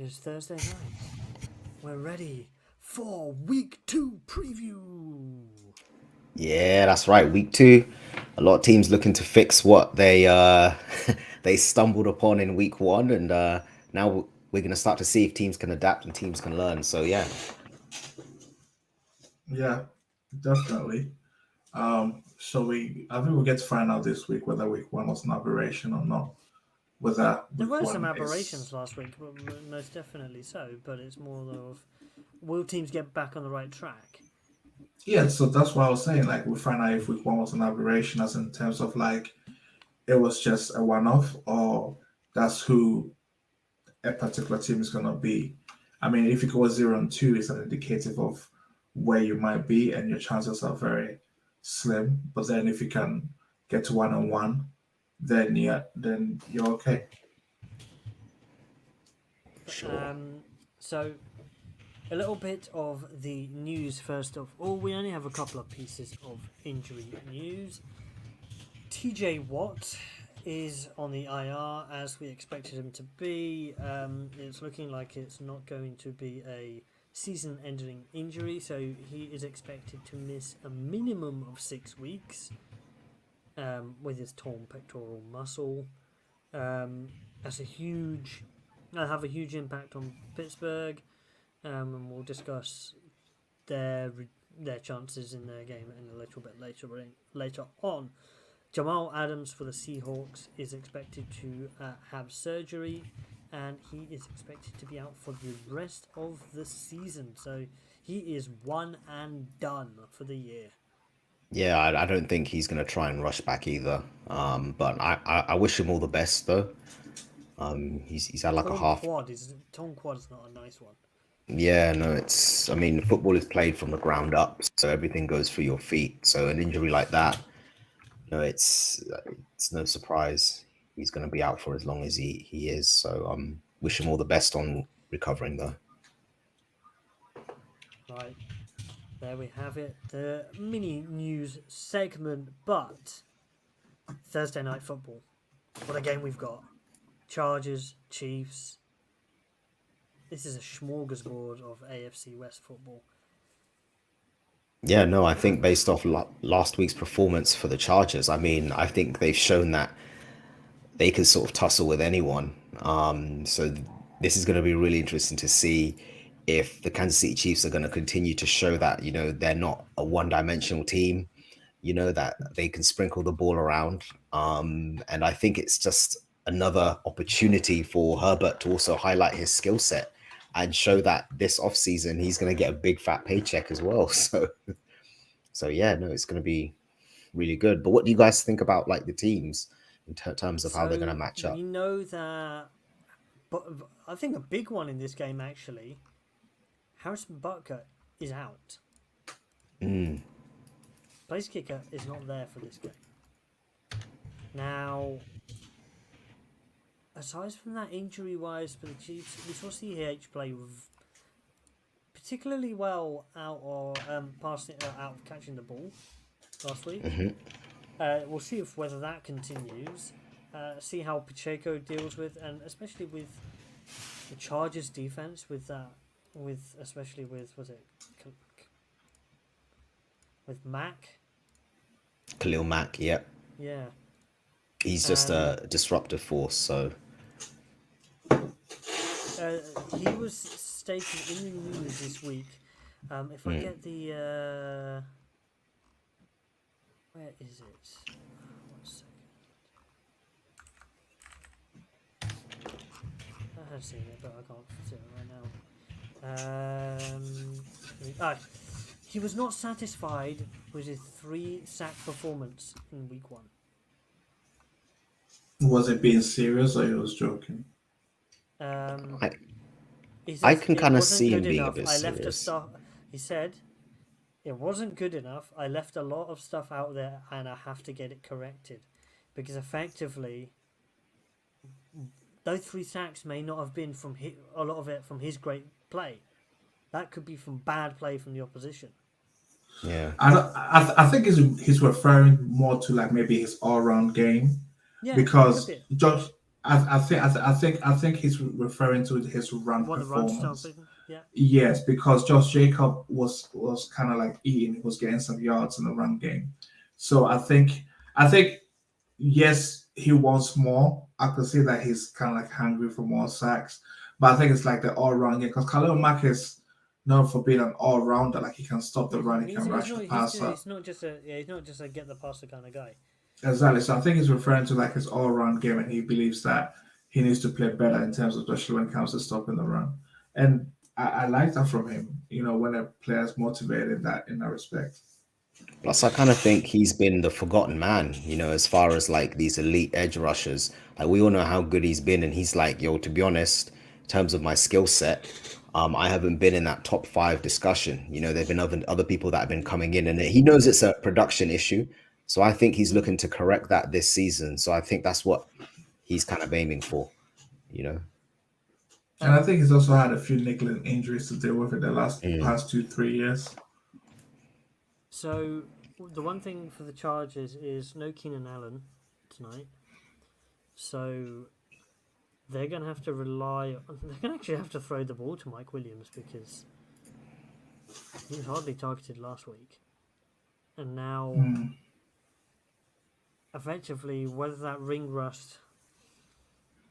It's Thursday night. We're ready for week 2 preview. Yeah, that's right. Week 2, a lot of teams looking to fix what they they stumbled upon in week 1, and now we're gonna start to see if teams can adapt and teams can learn. So yeah, Yeah, definitely. I think we'll get to find out this week whether week one was an aberration or not. Whether There week were some one is, aberrations last week, most definitely so, but it's more of will teams get back on the right track? yeah. So that's what I was saying. Like we find out if week one was an aberration, as in terms of like it was just a one-off, or that's who a particular team is gonna be. I mean, if it goes 0-2, it's an indicative of where you might be, and your chances are very slim. But then if you can get to 1-1, then you're okay. sure. So, a little bit of the news first of all. We only have a couple of pieces of injury news. TJ Watt is on the IR as we expected him to be. It's looking like it's not going to be a season ending injury, so he is expected to miss a minimum of 6 weeks with his torn pectoral muscle. That's a huge, have a huge impact on Pittsburgh, and we'll discuss their their chances in their game in a little bit later on. Jamal Adams for the Seahawks is expected to have surgery, and he is expected to be out for the rest of the season. So he is one and done for the year. Yeah, I don't think he's gonna try and rush back either. But I wish him all the best though. He's had like a half. Torn quad is not a nice one. Yeah, no, it's. I mean, football is played from the ground up, so everything goes through your feet. So an injury like that, it's no surprise he's going to be out for as long as he is. So wish him all the best on recovering though. Right, there we have it. The mini news segment, but Thursday night football. What a game we've got. Chargers, Chiefs. This is a smorgasbord of AFC West football. Yeah, no, I think based off last week's performance for the Chargers, I mean, I think they've shown that they can sort of tussle with anyone. This is going to be really interesting to see if the Kansas City Chiefs are going to continue to show that they're not a one-dimensional team. That they can sprinkle the ball around. And I think it's just another opportunity for Herbert to also highlight his skill set and show that this offseason he's going to get a big fat paycheck as well. So yeah, no, it's going to be really good. But what do you guys think about like the teams in terms of how they're going to So match we up? know that, but I think a big one in this game actually, Harrison Butker is out. Place kicker is not there for this game. Now, aside from that, injury-wise for the Chiefs, we saw CH play particularly well out or out of catching the ball last week. We'll see whether that continues. See how Pacheco deals with, and especially with the Chargers defense, especially with with Mac. Khalil Mack, yep. Yeah. He's just a disruptive force. So he was stated in the news this week. If I get the where is it? 1 second. I have seen it, but I can't see it right now. He was not satisfied with his 3-sack performance in week 1. Was it being serious or he was joking? Um, I he I says can it kind of wasn't see him good being a enough. bit I left a serious. stuff. He said it wasn't good enough. I left a lot of stuff out there, and I have to get it corrected because effectively, those 3 sacks may not have been from a lot of it from his great play. That could be from bad play from the opposition. Yeah. I think he's referring more to like maybe his all round game Yeah, because could be. I think he's referring to his run What the run style performance. thing? Yeah. Yes, because Josh Jacob was kind of like eating, he was getting some yards in the run game. So I think yes, he wants more. I could see that he's kind of like hungry for more sacks, but I think it's like the all round game because Khalil Mack is known for being an all rounder. Like he can stop the run, he can He's rush not the passer. he's not just a he's not just a get the passer kind of guy. Exactly. So I think he's referring to like his all round game, and he believes that he needs to play better in terms of especially when it comes to stopping the run. And I like that from him. When a player's motivated in that respect. Plus, I kind of think he's been the forgotten man, as far as like these elite edge rushers. Like we all know how good he's been, and he's like, yo, to be honest, in terms of my skill set, I haven't been in that top five discussion. There've been other people that have been coming in, and he knows it's a production issue. So I think he's looking to correct that this season. So I think that's what he's kind of aiming for, you know. And I think he's also had a few niggling injuries to deal with in the last Mm. past 2-3 years. So the one thing for the Chargers is no Keenan Allen tonight. So they're going to have to rely. They're going to actually have to throw the ball to Mike Williams because he was hardly targeted last week, and now effectively whether that ring rust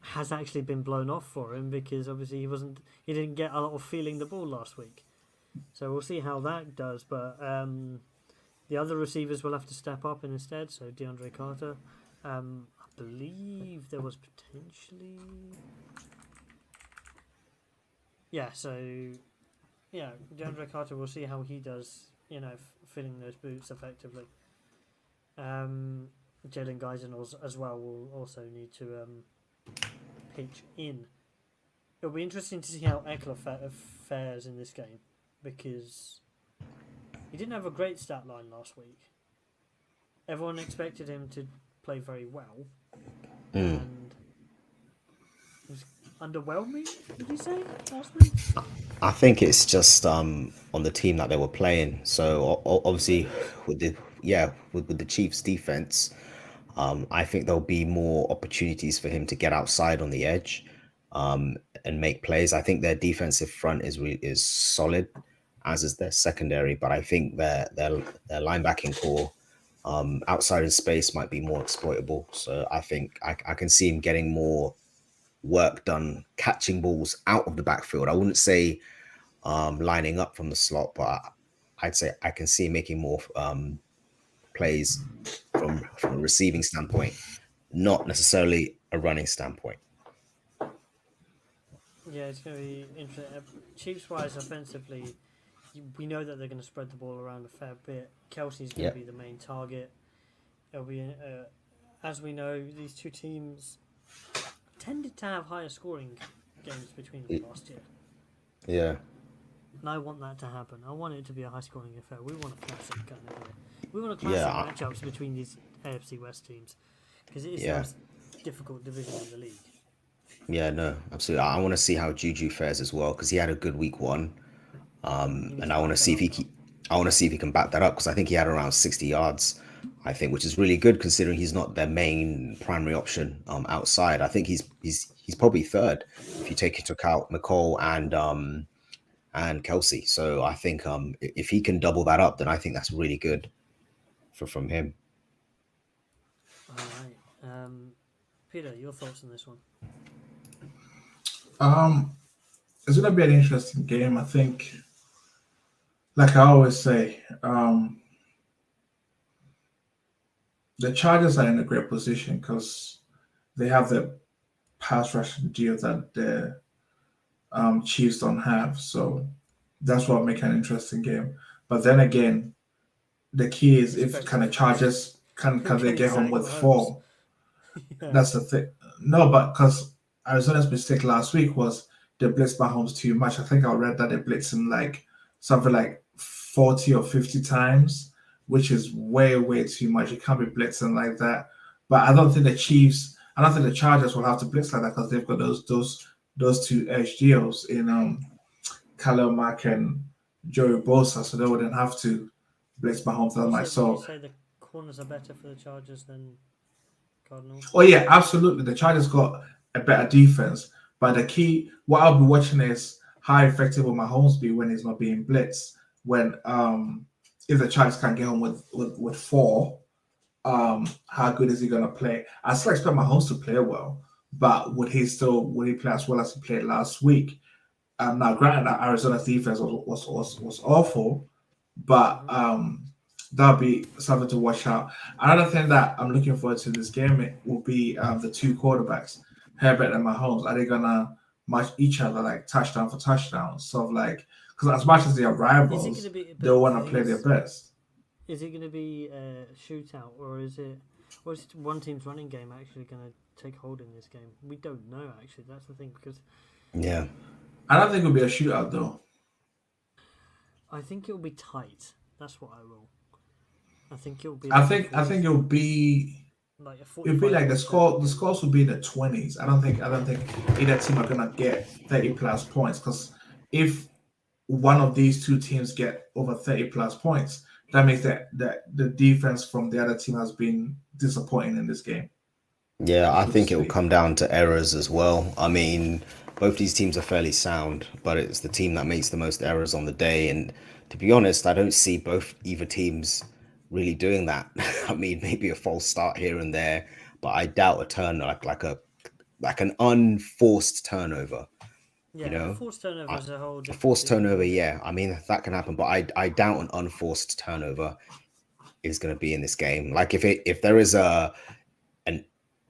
has actually been blown off for him because obviously he didn't get a lot of feeling the ball last week. So we'll see how that does, but the other receivers will have to step up instead. So DeAndre Carter, I believe there was potentially, DeAndre Carter. We'll see how he does, filling those boots effectively. Jalen Geisen as well will also need to pitch in. It'll be interesting to see how Eckler fares in this game because he didn't have a great stat line last week. Everyone expected him to play very well, and it was underwhelming. Would you say last week? I think it's just on the team that they were playing. So obviously with the Chiefs defense, I think there'll be more opportunities for him to get outside on the edge and make plays. I think their defensive front is solid, as is their secondary. But I think their linebacking core outside in space might be more exploitable. So I think I can see him getting more work done catching balls out of the backfield. I wouldn't say lining up from the slot, but I'd say I can see him making more plays from a receiving standpoint, not necessarily a running standpoint. Yeah, it's going to be interesting. Chiefs-wise, offensively, we know that they're going to spread the ball around a fair bit. Kelsey's going to be the main target. It'll be, as we know, these two teams tended to have higher scoring games between them last year. Yeah. And I want that to happen. I want it to be a high-scoring affair. We want a classic kind of year. We want a classic matchups between these AFC West teams because it is the most difficult division in the league. Yeah, no, absolutely. I want to see how Juju fares as well because he had a good week one, and I want to see if he can back that up because I think he had around 60 yards, I think, which is really good considering he's not their main primary option outside. I think he's probably third if you take into account McCall and Kelsey. So I think if he can double that up, then I think that's really good from him. All right, Peter, your thoughts on this one? It's gonna be an interesting game. I think, like I always say, the Chargers are in a great position because they have the pass rushing deal that the Chiefs don't have. So that's what make an interesting game. But then again, the key is if kind of Chargers can they get home with 4? That's the thing. No, but because Arizona's mistake last week was they blitzed Mahomes too much. I think I read that they blitzed him like something like 40 or 50 times, which is way, way too much. You can't be blitzing like that. But I don't think the Chargers will have to blitz like that because they've got those two edge deals in Khalil Mack and Joey Bosa, so they wouldn't have to blitz Mahomes that much. So you say the corners are better for the Chargers than Cardinals? Oh yeah, absolutely. The Chargers got a better defense. But the key, what I'll be watching is how effective will Mahomes be when he's not being blitzed. When if the Chargers can get him with four, how good is he gonna play? I still expect Mahomes to play well, but would he play as well as he played last week? Now, granted, that Arizona's defense was awful, but that'll be something to watch out. Another thing that I'm looking forward to this game will be the two quarterbacks, Herbert and Mahomes. Are they gonna match each other like touchdown for touchdown? Sort of like, because as much as they are Is it rivals, going to be? they want to play their best. Is it going to be a shootout, or is one team's running game actually going to take hold in this game? We don't know. Actually, that's the thing, because Yeah. I don't think it'll be a shootout though. I think it'll be tight. That's what I will. I think it'll be. I think it'll be. Like It'll be like the scores will be in the 20s. I don't think either team are gonna get 30 plus points, because if one of these two teams get over 30 plus points, that means that the defense from the other team has been disappointing in this game. Yeah, I So to think it will speak. come down to errors as well. I mean, both these teams are fairly sound, but it's the team that makes the most errors on the day. And to be honest, I don't see either teams really doing that. I mean, maybe a false start here and there, but I doubt a turn like an unforced turnover. Yeah, You a know, forced turnover I, is a whole a different forced thing. turnover, yeah. I mean, that can happen, but I doubt an unforced turnover is going to be in this game. Like if there is an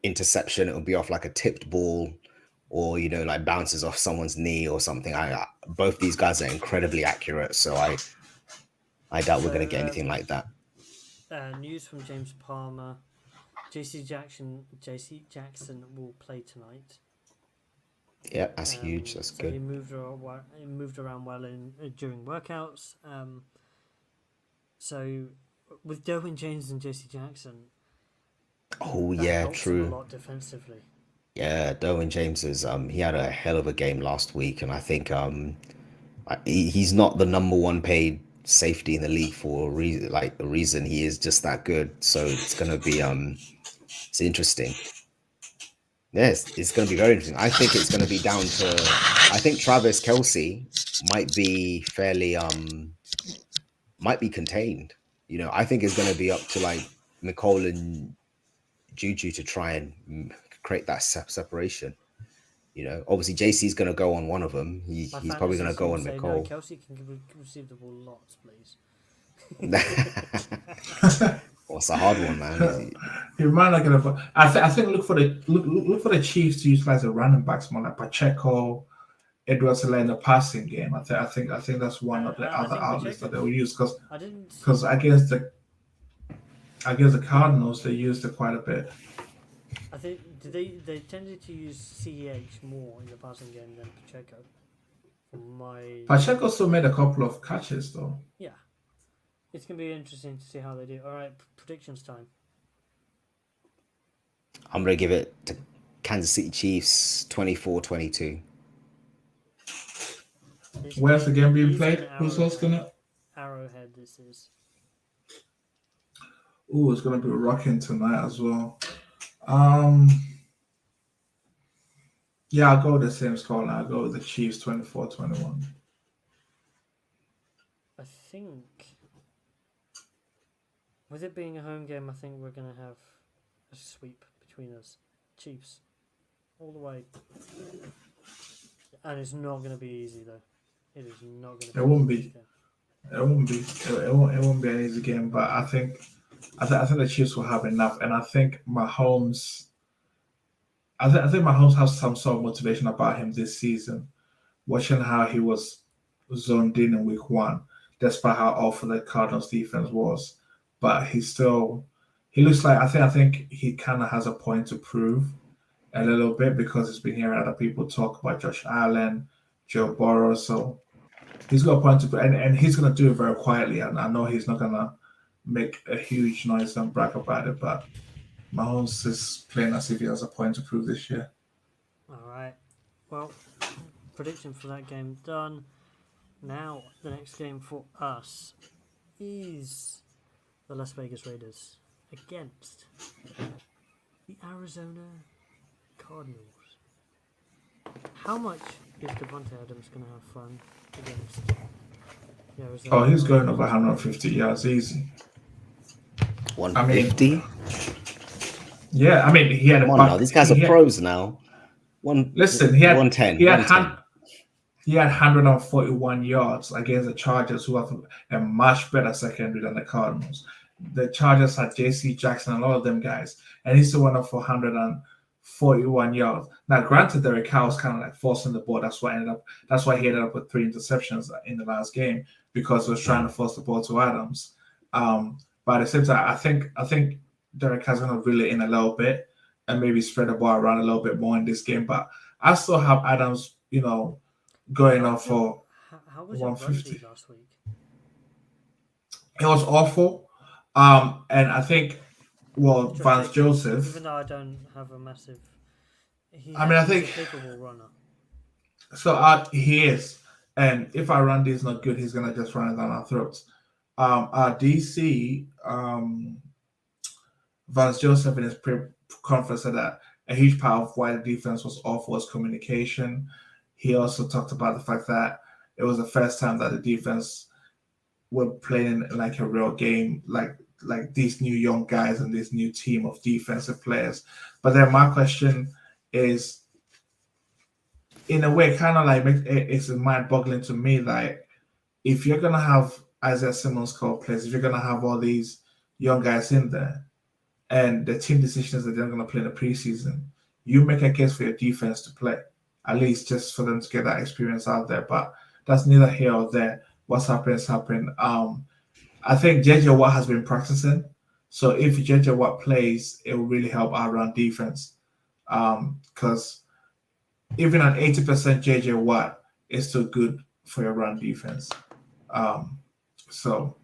interception, it'll be off like a tipped ball, or like bounces off someone's knee or something. Both these guys are incredibly accurate, so I doubt we're So, going to get anything like that. news from James Palmer: JC Jackson will play tonight. Yeah, that's huge. That's So he good. moved around well during workouts. So with Derwin James and JC Jackson, Oh that yeah, helps them a true. lot defensively. Yeah, Derwin James is he had a hell of a game last week, and I think he's not the number one paid safety in the league for a reason. Like the reason he is just that good. So it's gonna be it's interesting. Yes, it's going to be very interesting. I think it's going to be down to. I think Travis Kelsey might be fairly might be contained. I think it's going to be up to like Nicole and Juju to try and create that separation. Obviously JC's going to go on one of them. My He's probably fantasy going to go team on say no. Nicole. Kelsey can receive the ball lots, please. Well, it's a hard one, man. He might not get a. I think look for the Chiefs to utilize the running backs more, like Pacheco, Edwards in the passing game. I think that's one of the I other think outlets Pacheco. that they will use, I didn't. because against the Cardinals they used it quite a bit. I think they tended to use CEH more in the passing game than Pacheco. From my Pacheco still made a couple of catches though. yeah, it's gonna be interesting to see how they do. All right, predictions time. I'm going to give it to Kansas City Chiefs 24-22. Where's the game being He's played? in Who's hosting it? Arrowhead. This is. Oh, it's gonna be rocking tonight as well. Um, yeah, I'll go with the same score now. I'll go with the Chiefs 24-21. I think, with it being a home game, I think we're gonna have a sweep between us, Chiefs, all the way. And it's not gonna be easy though. It is not gonna. It won't easy be. It won't be. It won't be an easy game, but I think the Chiefs will have enough, and I think Mahomes. I think Mahomes has some sort of motivation about him this season. Watching how he was zoned in week one, despite how awful the Cardinals defense was, but he looks like I think he kind of has a point to prove a little bit, because he's been hearing other people talk about Josh Allen, Joe Burrow, so he's got a point to prove, and he's gonna do it very quietly. And I know he's not gonna make a huge noise and brag about it, but Mahomes is playing as if he has a point to prove this year. All right. Well, prediction for that game done. Now the next game for us is the Las Vegas Raiders against the Arizona Cardinals. How much is Devontae Adams going to have fun against Arizona? Oh, he's going over 150 yards easy. I mean, 150. yeah. I mean, he had a Come on now, buck. these guys are pros now. Listen, 110. he had 110. he had 141 yards against the Chargers, who have a much better secondary than the Cardinals. The Chargers had J.C. Jackson and all of them guys, and he still went up for 141 yards. Now, granted, Derek Carr was kind of like forcing the ball. That's why he ended up with 3 interceptions in the last game, because he was trying to force the ball to Adams. But at the same time, I think Derek Carr's going to reel it in a little bit and maybe spread the ball around a little bit more in this game. But I still have Adams, going off for How was your run 150. D last week? It was awful. And I think, Vance Joseph. Even though I don't have a massive, he's I think a capable runner. So he is, and if our run D is not good, he's gonna just run it down our throats. Our DC, Vance Joseph in his conference said that a huge part of why the defense was off was communication. He also talked about the fact that it was the first time that the defense were playing like a real game, like these new young guys and this new team of defensive players. But then my question is, in a way, kind of like it's mind-boggling to me, like if you're gonna have Isaiah Simmons call plays, if you're gonna have all these young guys in there, and the team decisions that they're gonna play in the preseason, you make a case for your defense to play, at least just for them to get that experience out there. But that's neither here or there. What's happened is happened. I think JJ Watt has been practicing, so if JJ Watt plays, it will really help our run defense. Because even an 80% JJ Watt is still good for your run defense. So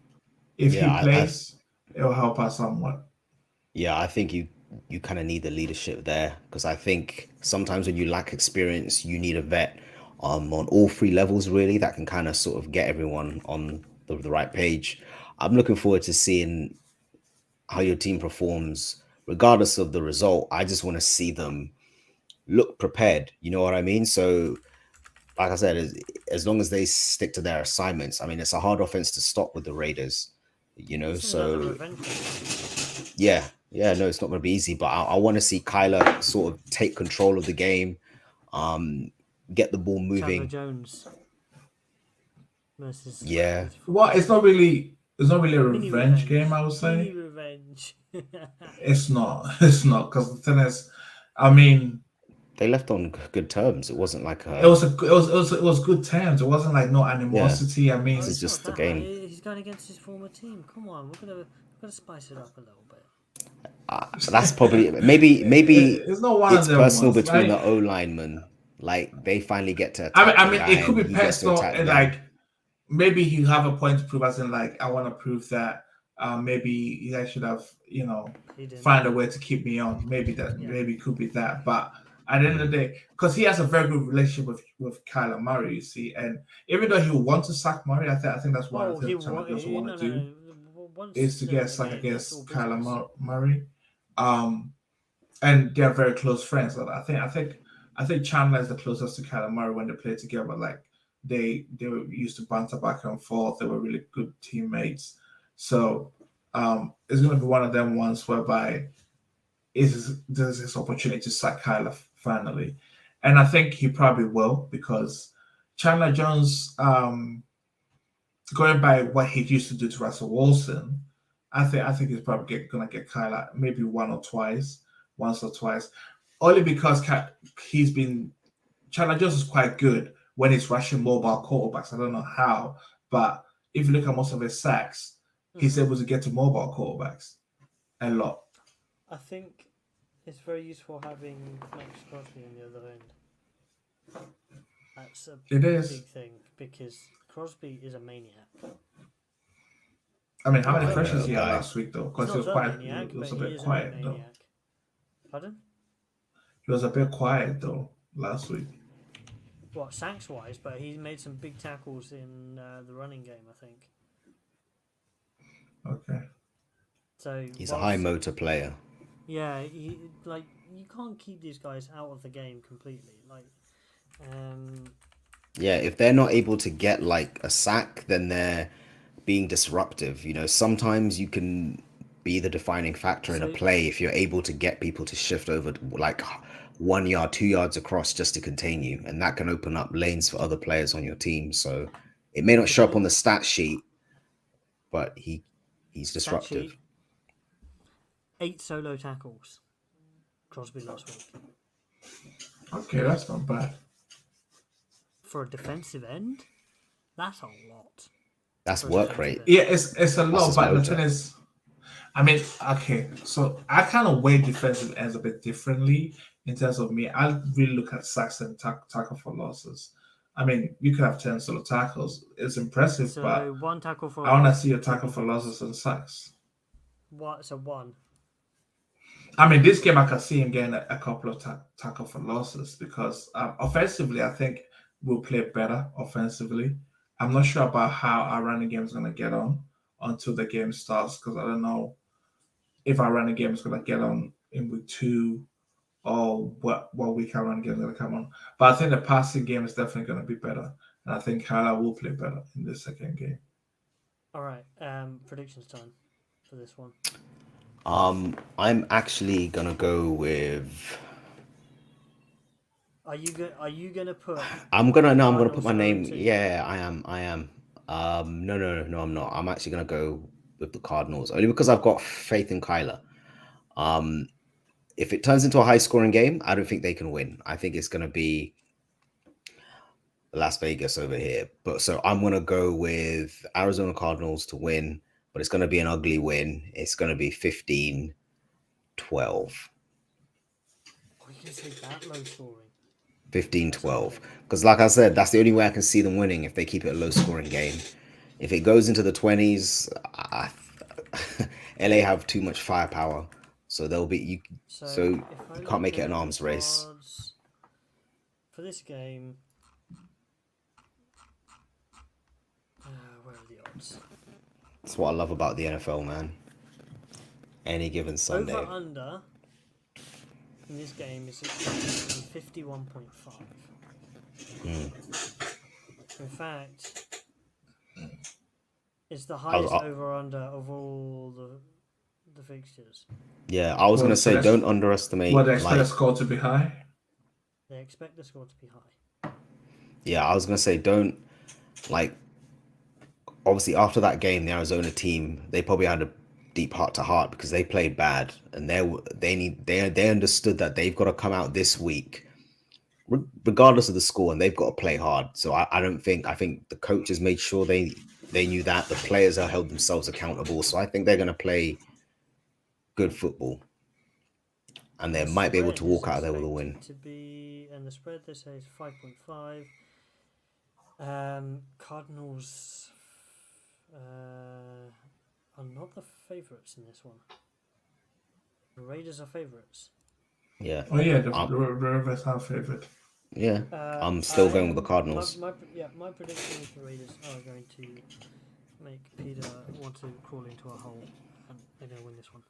if he plays, it will help us somewhat. Yeah, I think you kind of need the leadership there, because I think sometimes when you lack experience, you need a vet on all 3 levels really that can kind of sort of get everyone on the right page. I'm looking forward to seeing how your team performs regardless of the result. I just want to see them look prepared. You know what I mean? So like I said, as long as they stick to their assignments, I mean, it's a hard offense to stop with the Raiders, so yeah, no, it's not going to be easy, but I want to see Kyler sort of take control of the game, get the ball moving. Chandler Jones versus Well, it's not really a revenge game, I would say. Mini revenge. It's not because the thing is, I mean, they left on good terms. It wasn't like it was good terms. It wasn't like no animosity. Yeah. I mean, it's just the game. He's going against his former team. Come on, we're gonna spice it up a little bit. That's probably maybe it's not one it's of them personal ones, between right? the O linemen. Like they finally get to. I mean, it could be personal, and like maybe you have a point to prove, as in like I want to prove that maybe you guys should have find a way to keep me on. Maybe it could be that, but at the end of the day, because he has a very good relationship with Kyler Murray, you see, and even though he would want to sack Murray, I think that's one of the things he also want to do is to get sacked against Kyler Murray. And they're very close friends. I think Chandler is the closest to Kyler Murray when they play together. Like they used to banter back and forth. They were really good teammates. So it's going to be one of them ones whereby there's this opportunity to sack Kyler finally, and I think he probably will, because Chandler Jones, going by what he used to do to Russell Wilson, I think he's probably going to get Kyler maybe once or twice, only because Chandler Jones is quite good when he's rushing mobile quarterbacks. I don't know how, but if you look at most of his sacks, he's able to get to mobile quarterbacks a lot. I think it's very useful having Max Crosby on the other end. That's a big thing, because Crosby is a maniac. I mean, how many pressures he had last week, though? Because he was a bit quiet, though. Pardon? He was a bit quiet, though, last week. What, sacks-wise? But he made some big tackles in the running game, I think. Okay. So he's a high motor player. Yeah, you can't keep these guys out of the game completely. Like, Yeah, if they're not able to get like a sack, then they're being disruptive. You know, sometimes you can be the defining factor in a So- play if you're able to get people to shift over like 1 yard, 2 yards across just to contain you, and that can open up lanes for other players on your team. So it may not show up on the stat sheet, but he's Stat disruptive. sheet, 8 solo tackles. Crosby last week. Okay, that's not bad. For a defensive end, that's a lot. That's work rate. Yeah, it's a lot, his but the motor. thing is, I mean, okay, so I kind of weigh defensive ends a bit differently in terms of me. I really look at sacks and tackle for losses. I mean, you could have 10 solo tackles. It's impressive, So but 1 tackle for I want to loss, see a tackle for losses and sacks. What? So 1. I mean, this game I can see him getting a couple of tackle for losses because offensively, I think we'll play better offensively. I'm not sure about how our running game is going to get on until the game starts because I don't know if our running game is going to get on in week 2 or what week our running game is going to come on. But I think the passing game is definitely going to be better. And I think Kyler will play better in the second game. All right. Predictions time for this one. I'm actually gonna go with. Are you gonna put? I'm gonna Cardinals put my name. 0-2? Yeah, I am. No, I'm not. I'm actually gonna go with the Cardinals only because I've got faith in Kyler. If it turns into a high scoring game, I don't think they can win. I think it's gonna be Las Vegas over here. But so I'm gonna go with Arizona Cardinals to win, but it's gonna be an ugly win. It's gonna be 15-12. You can say that low scoring. 15-12. Because like I said, that's the only way I can see them winning if they keep it a low scoring game. If it goes into the 20s, LA have too much firepower. So they'll be you can't make it an arms race. For this game, where are the odds? That's what I love about the NFL, man. Any given Sunday. Over under in this game is 51.5. In fact, it's the highest over under of all the fixtures. Yeah, I was gonna say don't underestimate. What they expect the score to be high? They expect the score to be high. Yeah, I was gonna say don't obviously after that game, the Arizona team, they probably had a deep heart to heart because they played bad and they understood that they've got to come out this week regardless of the score and they've got to play hard. So I think the coaches made sure they knew that. The players have held themselves accountable. So I think they're going to play good football and they might be able to walk out of there with a win. And the spread they say is 5.5. Cardinals are not the favourites in this one. The Raiders are favourites. Yeah. Oh yeah, the Raiders are favourite. Yeah, I'm still going with the Cardinals. My prediction is the Raiders are going to make Peter want to crawl into a hole, and they're going to win this one.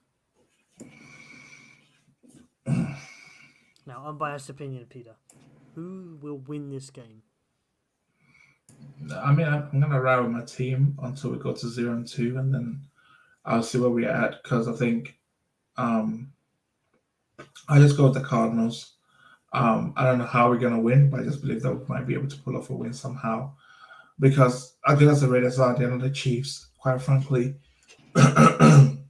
Now, unbiased opinion, Peter. Who will win this game? I mean, I'm going to ride with my team until we go to 0-2, and then I'll see where we're at, because I think I just go with the Cardinals. I don't know how we're going to win, but I just believe that we might be able to pull off a win somehow, because I think that's the Raiders are the end of the Chiefs, quite frankly, and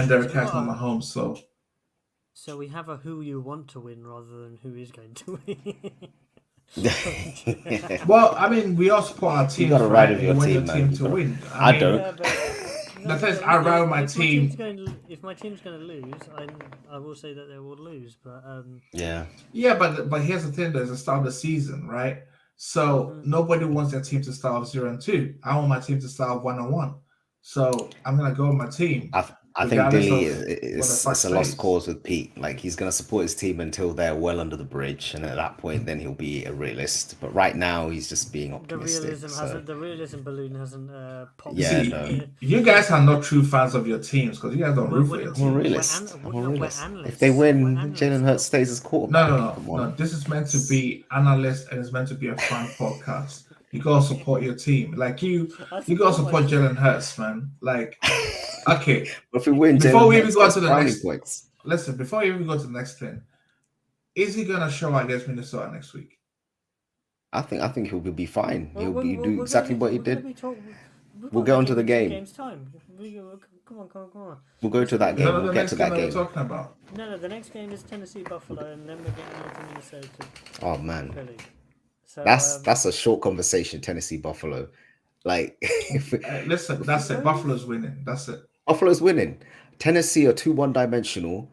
Derek Carr's not Mahomes, so. So we have a who you want to win rather than who is going to win. Well, I mean, we all support our team. You got to ride with your want team, your man. team to win. I don't. Yeah, but, The thing is, I ride with my team. If my team's going to lose, I will say that they will lose. But Yeah, but here's the thing: there's the start of the season, right? So nobody wants their team to start off 0-2. I want my team to start off 1-1. So I'm gonna go with my team. I think regardless Dilly of what the it's facts a lost say. cause with Pete. Like he's gonna support his team until they're well under the bridge, and at that point, then he'll be a realist. But right now, he's just being optimistic. So the realism balloon hasn't popped yeah, yet. no, See, you guys are not true fans of your teams because you guys don't We're, root for we're, your I'm a teams. realist. I'm a no, we're realist. If they analysts. We're win, analysts. Jalen Hurts stays as No, quarterback. no, no, Come no. on. This is meant to be analyst and it's meant to be a fun podcast. You gotta support your team. Like you gotta support my team. Jalen Hurts, man. Like, okay. But if we win, Before Jalen we even Hurts go on gets to the brownie next, points. listen. Before we even go to the next thing, is he gonna show against Minnesota next week? I think he'll be fine. Well, He'll we're, be we're, do we're gonna exactly be what he we're gonna did. be talking. We've We'll got get like onto the over 2 game. games time. Come on. We'll go to that Is that game. not We'll the get next to game that that we're game. talking about? No, the next game is Tennessee Buffalo, and then we're getting on to Minnesota Oh man, Philly. So that's a short conversation. Tennessee Buffalo, like if Listen, that's it. Buffalo's winning. That's it. Buffalo's winning. Tennessee are too one-dimensional,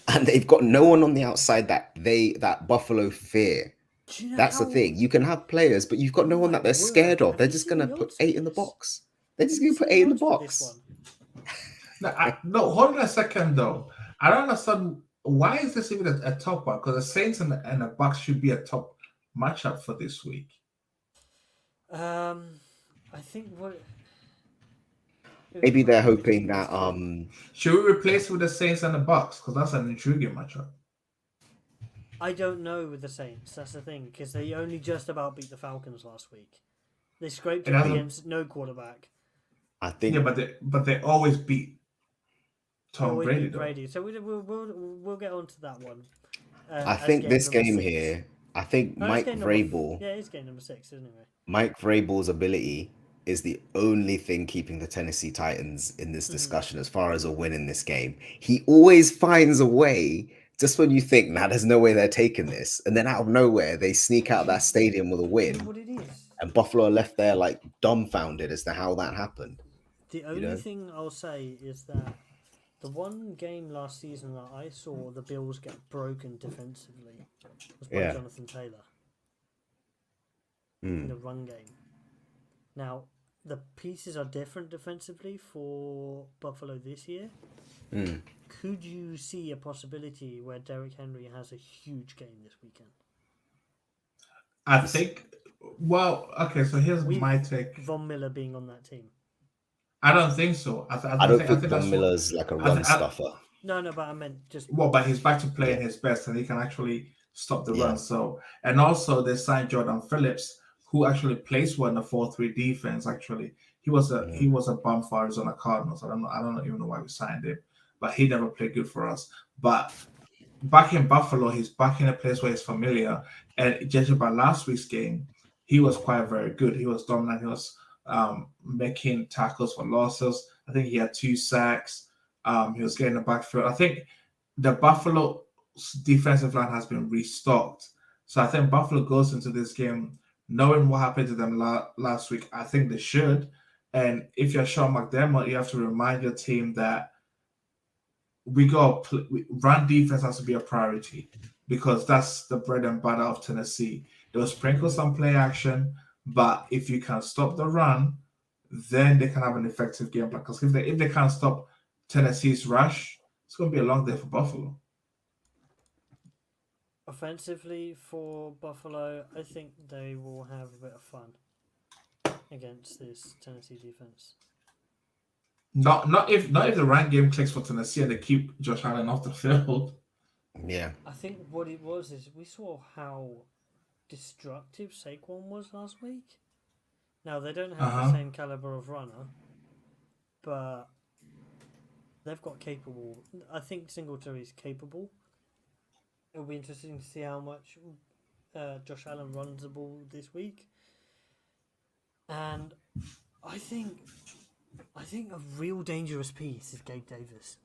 and they've got no one on the outside that Buffalo fear. do you know That's the how- thing. You can have players, but you've got Oh no one my that they're word, scared of. have They're you just seen gonna the put odds 8 for in the this? box. They're just Have you gonna put seen 8 in the odds for this box. one? No, hold on a second though. I don't understand why is this even a top one? Because the Saints and the Bucks should be a top matchup for this week. I think what. Maybe they're hoping that Should we replace it with the Saints and the Bucks? Because that's an intriguing matchup. I don't know with the Saints. That's the thing, because they only just about beat the Falcons last week. They scraped It up hasn't- against no quarterback. I think Yeah, but they always beat Tom Always Brady beat though. Brady. So we'll get on to that one. I as think this number game 6. here, I think No, it's Mike game number Vrabel, Yeah, it's game number 6, isn't it? Mike Vrabel's ability is the only thing keeping the Tennessee Titans in this discussion as far as a win in this game. He always finds a way, just when you think, nah, there's no way they're taking this, and then out of nowhere they sneak out of that stadium with a You know win, what it is? and Buffalo are left there like dumbfounded as to how that happened. The only know? thing I'll say is that the one game last season that I saw the Bills get broken defensively was by Yeah. Jonathan Taylor in Hmm. the run game. Now, the pieces are different defensively for Buffalo this year. Hmm. Could you see a possibility where Derrick Henry has a huge game this weekend? I think. Well, okay. So here's With my take. Von Miller being on that team. I don't think so. I don't think that's Von what- Miller's like a I run think- stuffer. No, but I meant just Well, but he's back to playing his best, and he can actually stop the Yeah. run. So, and also they signed Jordan Phillips, who actually plays well in the 4-3 defense. Actually, he was a bum for Arizona Cardinals. I don't even know why we signed him, but he never played good for us. But back in Buffalo, he's back in a place where he's familiar. And judging by last week's game, he was quite very good. He was dominant. He was making tackles for losses. I think he had 2 sacks. He was getting the backfield. I think the Buffalo defensive line has been restocked. So I think Buffalo goes into this game knowing what happened to them last week. I think they should. And if you're Sean McDermott, you have to remind your team that run defense has to be a priority because that's the bread and butter of Tennessee. They'll sprinkle some play action, but if you can stop the run, then they can have an effective game plan. Because if they can't stop Tennessee's rush, it's going to be a long day for Buffalo. offensively for Buffalo. I think they will have a bit of fun against this Tennessee defense. Not if the run game clicks for Tennessee and they keep Josh Allen off the field. Yeah. I think what it was is we saw how destructive Saquon was last week. Now they don't have the same caliber of runner, but they've got capable. I think Singletary's capable. It'll be interesting to see how much Josh Allen runs the ball this week, and I think a real dangerous piece is Gabe Davis.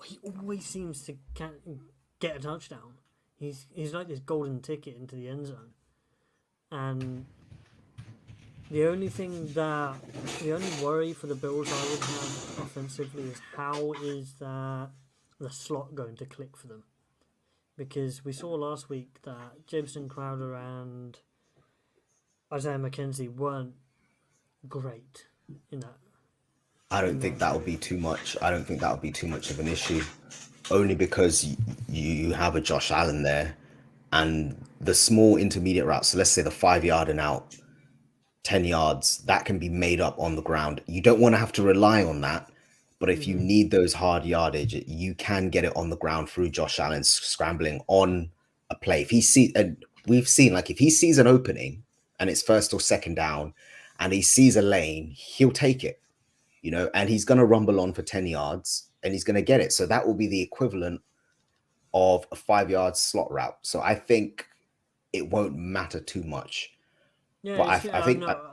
He always seems to get a touchdown. He's like this golden ticket into the end zone, and the only worry for the Bills I would have offensively is how is the slot going to click for them, because we saw last week that Jameson Crowder and Isaiah McKenzie weren't great in that I don't think that would be too much. I don't think that would be too much of an issue, only because you have a Josh Allen there, and the small intermediate routes. So let's say the 5 yard and out, 10 yards, that can be made up on the ground. You don't want to have to rely on that, but if you need those hard yardage, you can get it on the ground through Josh Allen scrambling on a play. If he see, and we've seen, like, if he sees an opening and it's first or second down, and he sees a lane, he'll take it, and he's going to rumble on for 10 yards and he's going to get it. So that will be the equivalent of a 5 yard slot route. So I think it won't matter too much. Yeah, But I think, I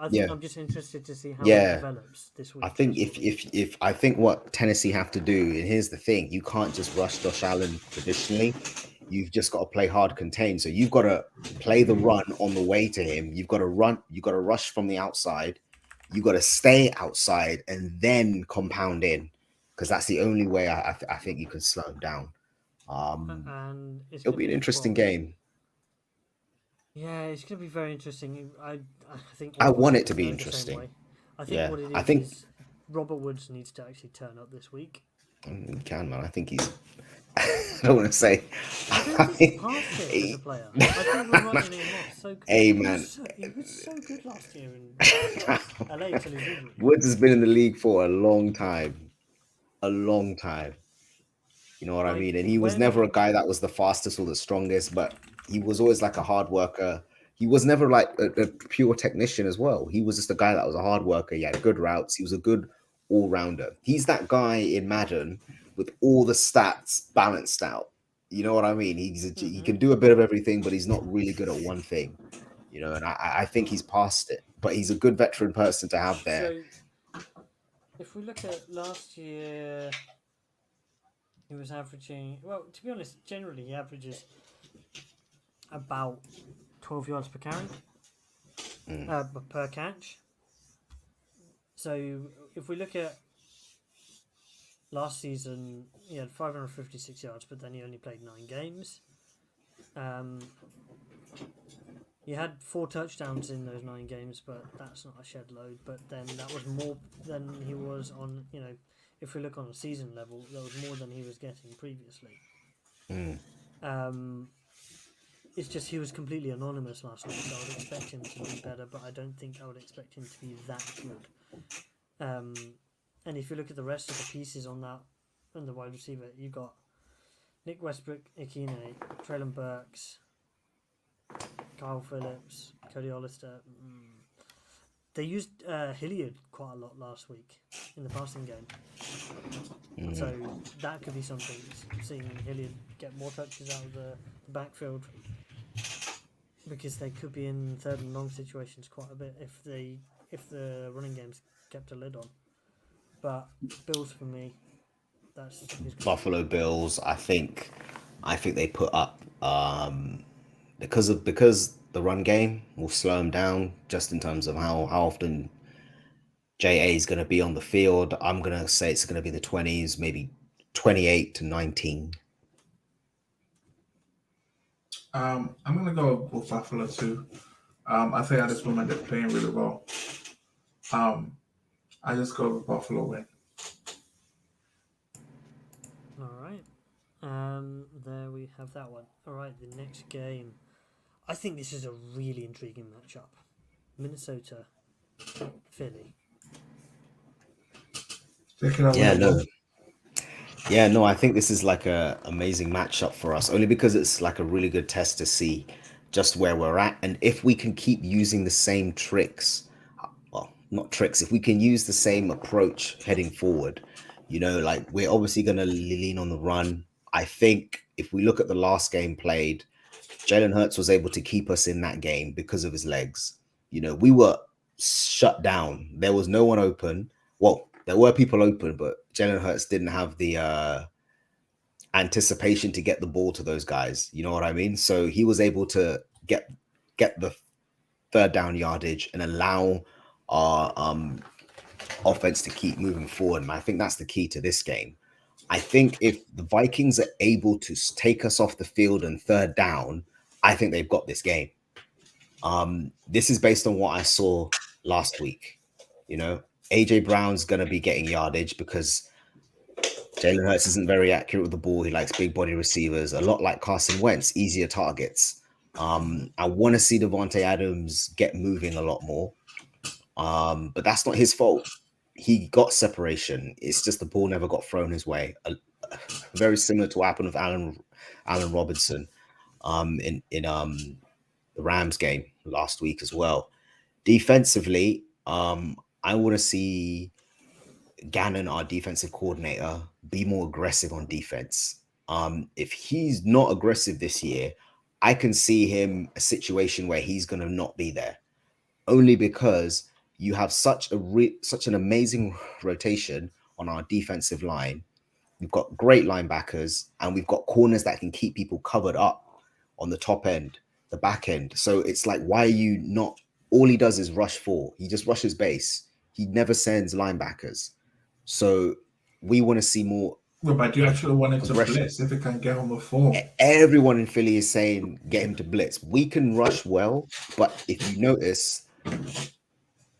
think I'm just interested to see how it yeah. develops this week. I think if I think what Tennessee have to do, and here's the thing, you can't just rush Josh Allen traditionally. You've just got to play hard contain. So you've got to play the run on the way to him. You've got to rush from the outside. You've got to stay outside and then compound in, because that's the only way I think you can slow him down. and It'll be an interesting game. Yeah, it's going to be very interesting. I think I want it to everyone's be going the same interesting. way. I think Yeah, what it is I think- is Robert Woods needs to actually turn up this week. You can, man. I think he's. I don't want to say. I don't think he's past it as a player. I think we're writing him off so good. Hey, He man. was so good last year in LA till his injury. Woods has been in the league for a long time. A long time. You know what I Like, mean? And he was when- never a guy that was the fastest or the strongest, but he was always like a hard worker. He was never like a pure technician as well. He was just a guy that was a hard worker. He had good routes. He was a good all-rounder. He's that guy in Madden with all the stats balanced out. You know what I mean? He can do a bit of everything, but he's not really good at one thing. And I think he's past it. But he's a good veteran person to have there. So, if we look at last year, he was averaging. Well, to be honest, generally he averages about 12 yards per carry, per catch. So if we look at last season, he had 556 yards, but then he only played 9 games. He had 4 touchdowns in those 9 games, but that's not a shed load. But then that was more than he was on, if we look on a season level, that was more than he was getting previously. It's just he was completely anonymous last week, so I would expect him to be better, but I don't think I would expect him to be that good. And if you look at the rest of the pieces on that, and the wide receiver, you got Nick Westbrook, Ikine, Treylon Burks, Kyle Phillips, Cody Hollister. They used Hilliard quite a lot last week in the passing game. So that could be something, seeing Hilliard get more touches out of the backfield, because they could be in 3rd and long situations quite a bit if the running game's kept a lid on. But Bills for me, that's who's good. Buffalo Bills, I think they put up because the run game will slow them down, just in terms of how often JA is going to be on the field. I'm going to say it's going to be the 20s, maybe 28-19. I'm going to go with Buffalo too. I think at this moment they're playing really well. I just go with Buffalo win. All right. There we have that one. All right, the next game. I think this is a really intriguing matchup. Minnesota, Philly. Take it away. No, I think this is like a amazing matchup for us, only because it's like a really good test to see just where we're at, and if we can keep using the same tricks. Well, not tricks. If we can use the same approach heading forward, like, we're obviously going to lean on the run. I think if we look at the last game played, Jalen Hurts was able to keep us in that game because of his legs. We were shut down. There was no one open. Well, there were people open, but Jalen Hurts didn't have the anticipation to get the ball to those guys. You know what I mean? So he was able to get the 3rd down yardage and allow our offense to keep moving forward. And I think that's the key to this game. I think if the Vikings are able to take us off the field and 3rd down, I think they've got this game. This is based on what I saw last week. AJ Brown's going to be getting yardage because Jalen Hurts isn't very accurate with the ball. He likes big body receivers, a lot like Carson Wentz, easier targets. I want to see Devontae Adams get moving a lot more, but that's not his fault. He got separation. It's just the ball never got thrown his way. Very similar to what happened with Allen Robinson in the Rams game last week as well. Defensively, I want to see Gannon, our defensive coordinator, be more aggressive on defense. If he's not aggressive this year, I can see him a situation where he's going to not be there, only because you have such an amazing rotation on our defensive line. We've got great linebackers, and we've got corners that can keep people covered up on the top end, the back end. So it's like, why are you not? All he does is rush 4. He just rushes base. He never sends linebackers. So we want to see more. Well, but do you actually want it to blitz if it can get him a 4? Everyone in Philly is saying get him to blitz. We can rush well, but if you notice,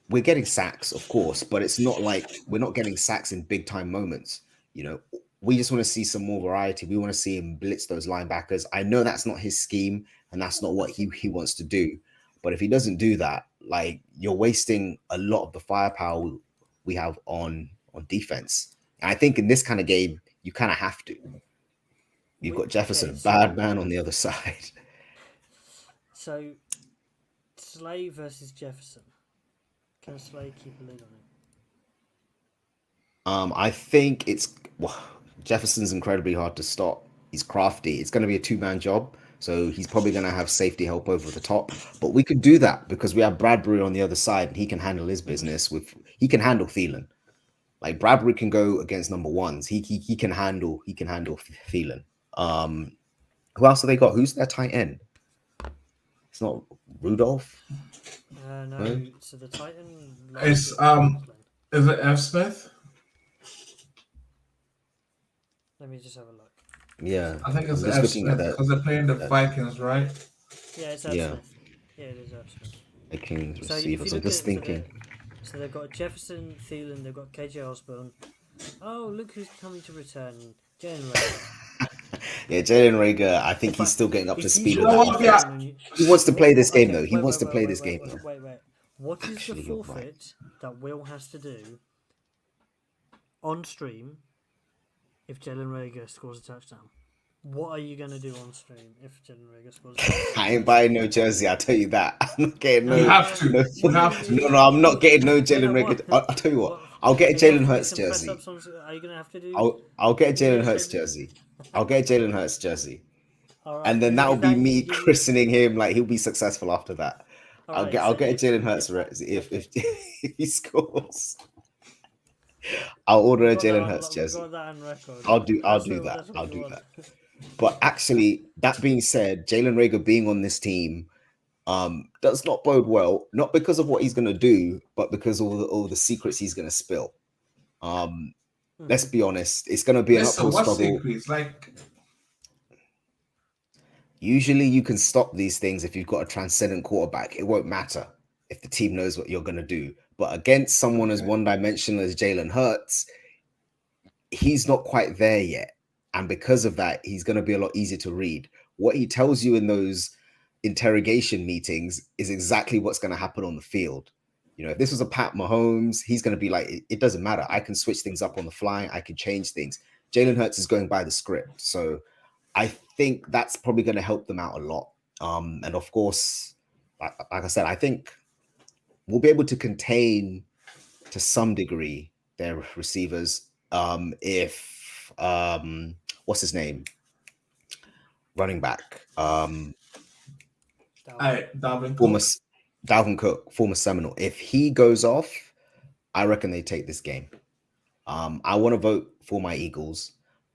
we're getting sacks, of course, but it's not like we're not getting sacks in big time moments. You know, we just want to see some more variety. We want to see him blitz those linebackers. I know that's not his scheme and that's not what he wants to do. But if he doesn't do that, like, you're wasting a lot of the firepower we have on defense. And I think in this kind of game, you kind of have to. You've got Jefferson, a bad man on the other side. So, Slay versus Jefferson. Can Slay keep a lid on him? I think Jefferson's incredibly hard to stop. He's crafty. It's going to be a 2-man job, so he's probably going to have safety help over the top. But we could do that because we have Bradbury on the other side, and he can handle his business. He can handle Thielen. Like, Bradbury can go against number ones. He can handle Thielen. Who else have they got? Who's their tight end? It's not Rudolph. No. Right? So the Titan is it F. Smith? Let me just have a look. Yeah, I think it's F. Smith because they're playing the Vikings, right? Yeah, it's F. Smith. Yeah, it is F. Smith. Vikings So receivers. I'm just thinking. So they've got Jefferson, Thielen, they've got KJ Osborne. Oh, look who's coming to return. Jalen Reagor. Yeah, Jalen Reagor, I think he's still getting up to speed. He wants to play this game, though. He wants to play this game, though. Wait. What is the forfeit that Will has to do on stream if Jalen Reagor scores a touchdown? What are you going to do on stream if Jalen Reagor scores a touchdown? I ain't buying no jersey, I'll tell you that. I'm not getting no... You have to. No, I'm not getting no Jalen Reagor. I'll tell you what. I'll get a Jalen Hurts jersey. Are you going to have to do... I'll get a Jalen Hurts jersey. I'll get a Jalen Hurts jersey. Right, and then that will be me christening him. Like, he'll be successful after that. I'll get a Jalen Hurts if he scores. I'll order a Jalen Hurts jersey. I'll do that. But actually, that being said, Jalen Reagor being on this team does not bode well. Not because of what he's going to do, but because of all the secrets he's going to spill. Let's be honest. It's going to be an uphill struggle. Secrets? Like, usually you can stop these things if you've got a transcendent quarterback. It won't matter if the team knows what you're going to do. But against someone as one-dimensional as Jalen Hurts, he's not quite there yet. And because of that, he's going to be a lot easier to read. What he tells you in those interrogation meetings is exactly what's going to happen on the field. You know, if this was a Pat Mahomes, he's going to be like, it doesn't matter. I can switch things up on the fly. I can change things. Jalen Hurts is going by the script. So I think that's probably going to help them out a lot. And of course, like I said, I think we'll be able to contain to some degree their receivers if what's his name? Running back. Dalvin Cook, former Seminole. If he goes off, I reckon they take this game. I want to vote for my Eagles,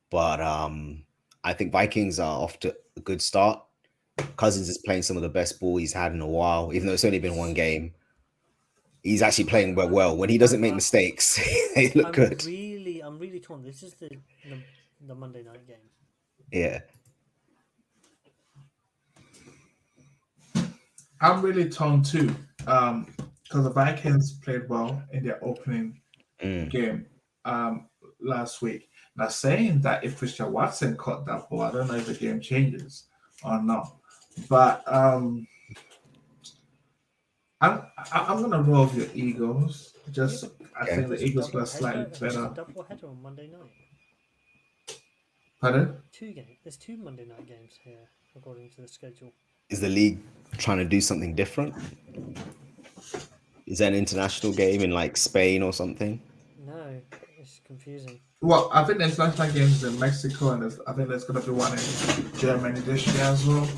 but I think Vikings are off to a good start. Cousins is playing some of the best ball he's had in a while, even though it's only been one game. He's actually playing well. When he doesn't make mistakes, they look good. I'm really torn. This is the Monday night game. Yeah. I'm really torn too. Because the Vikings played well in their opening game last week. Now, saying that if Christian Watson caught that ball, I don't know if the game changes or not. But I'm gonna roll with your Eagles. Just I Okay. think the Eagles were slightly better. Double header on Monday night. Pardon? There's two Monday night games here according to the schedule. Is the league trying to do something different? Is that an international game in like Spain or something? No, it's confusing. Well, I think there's international games in Mexico, and I think there's gonna be one in Germany this year as well.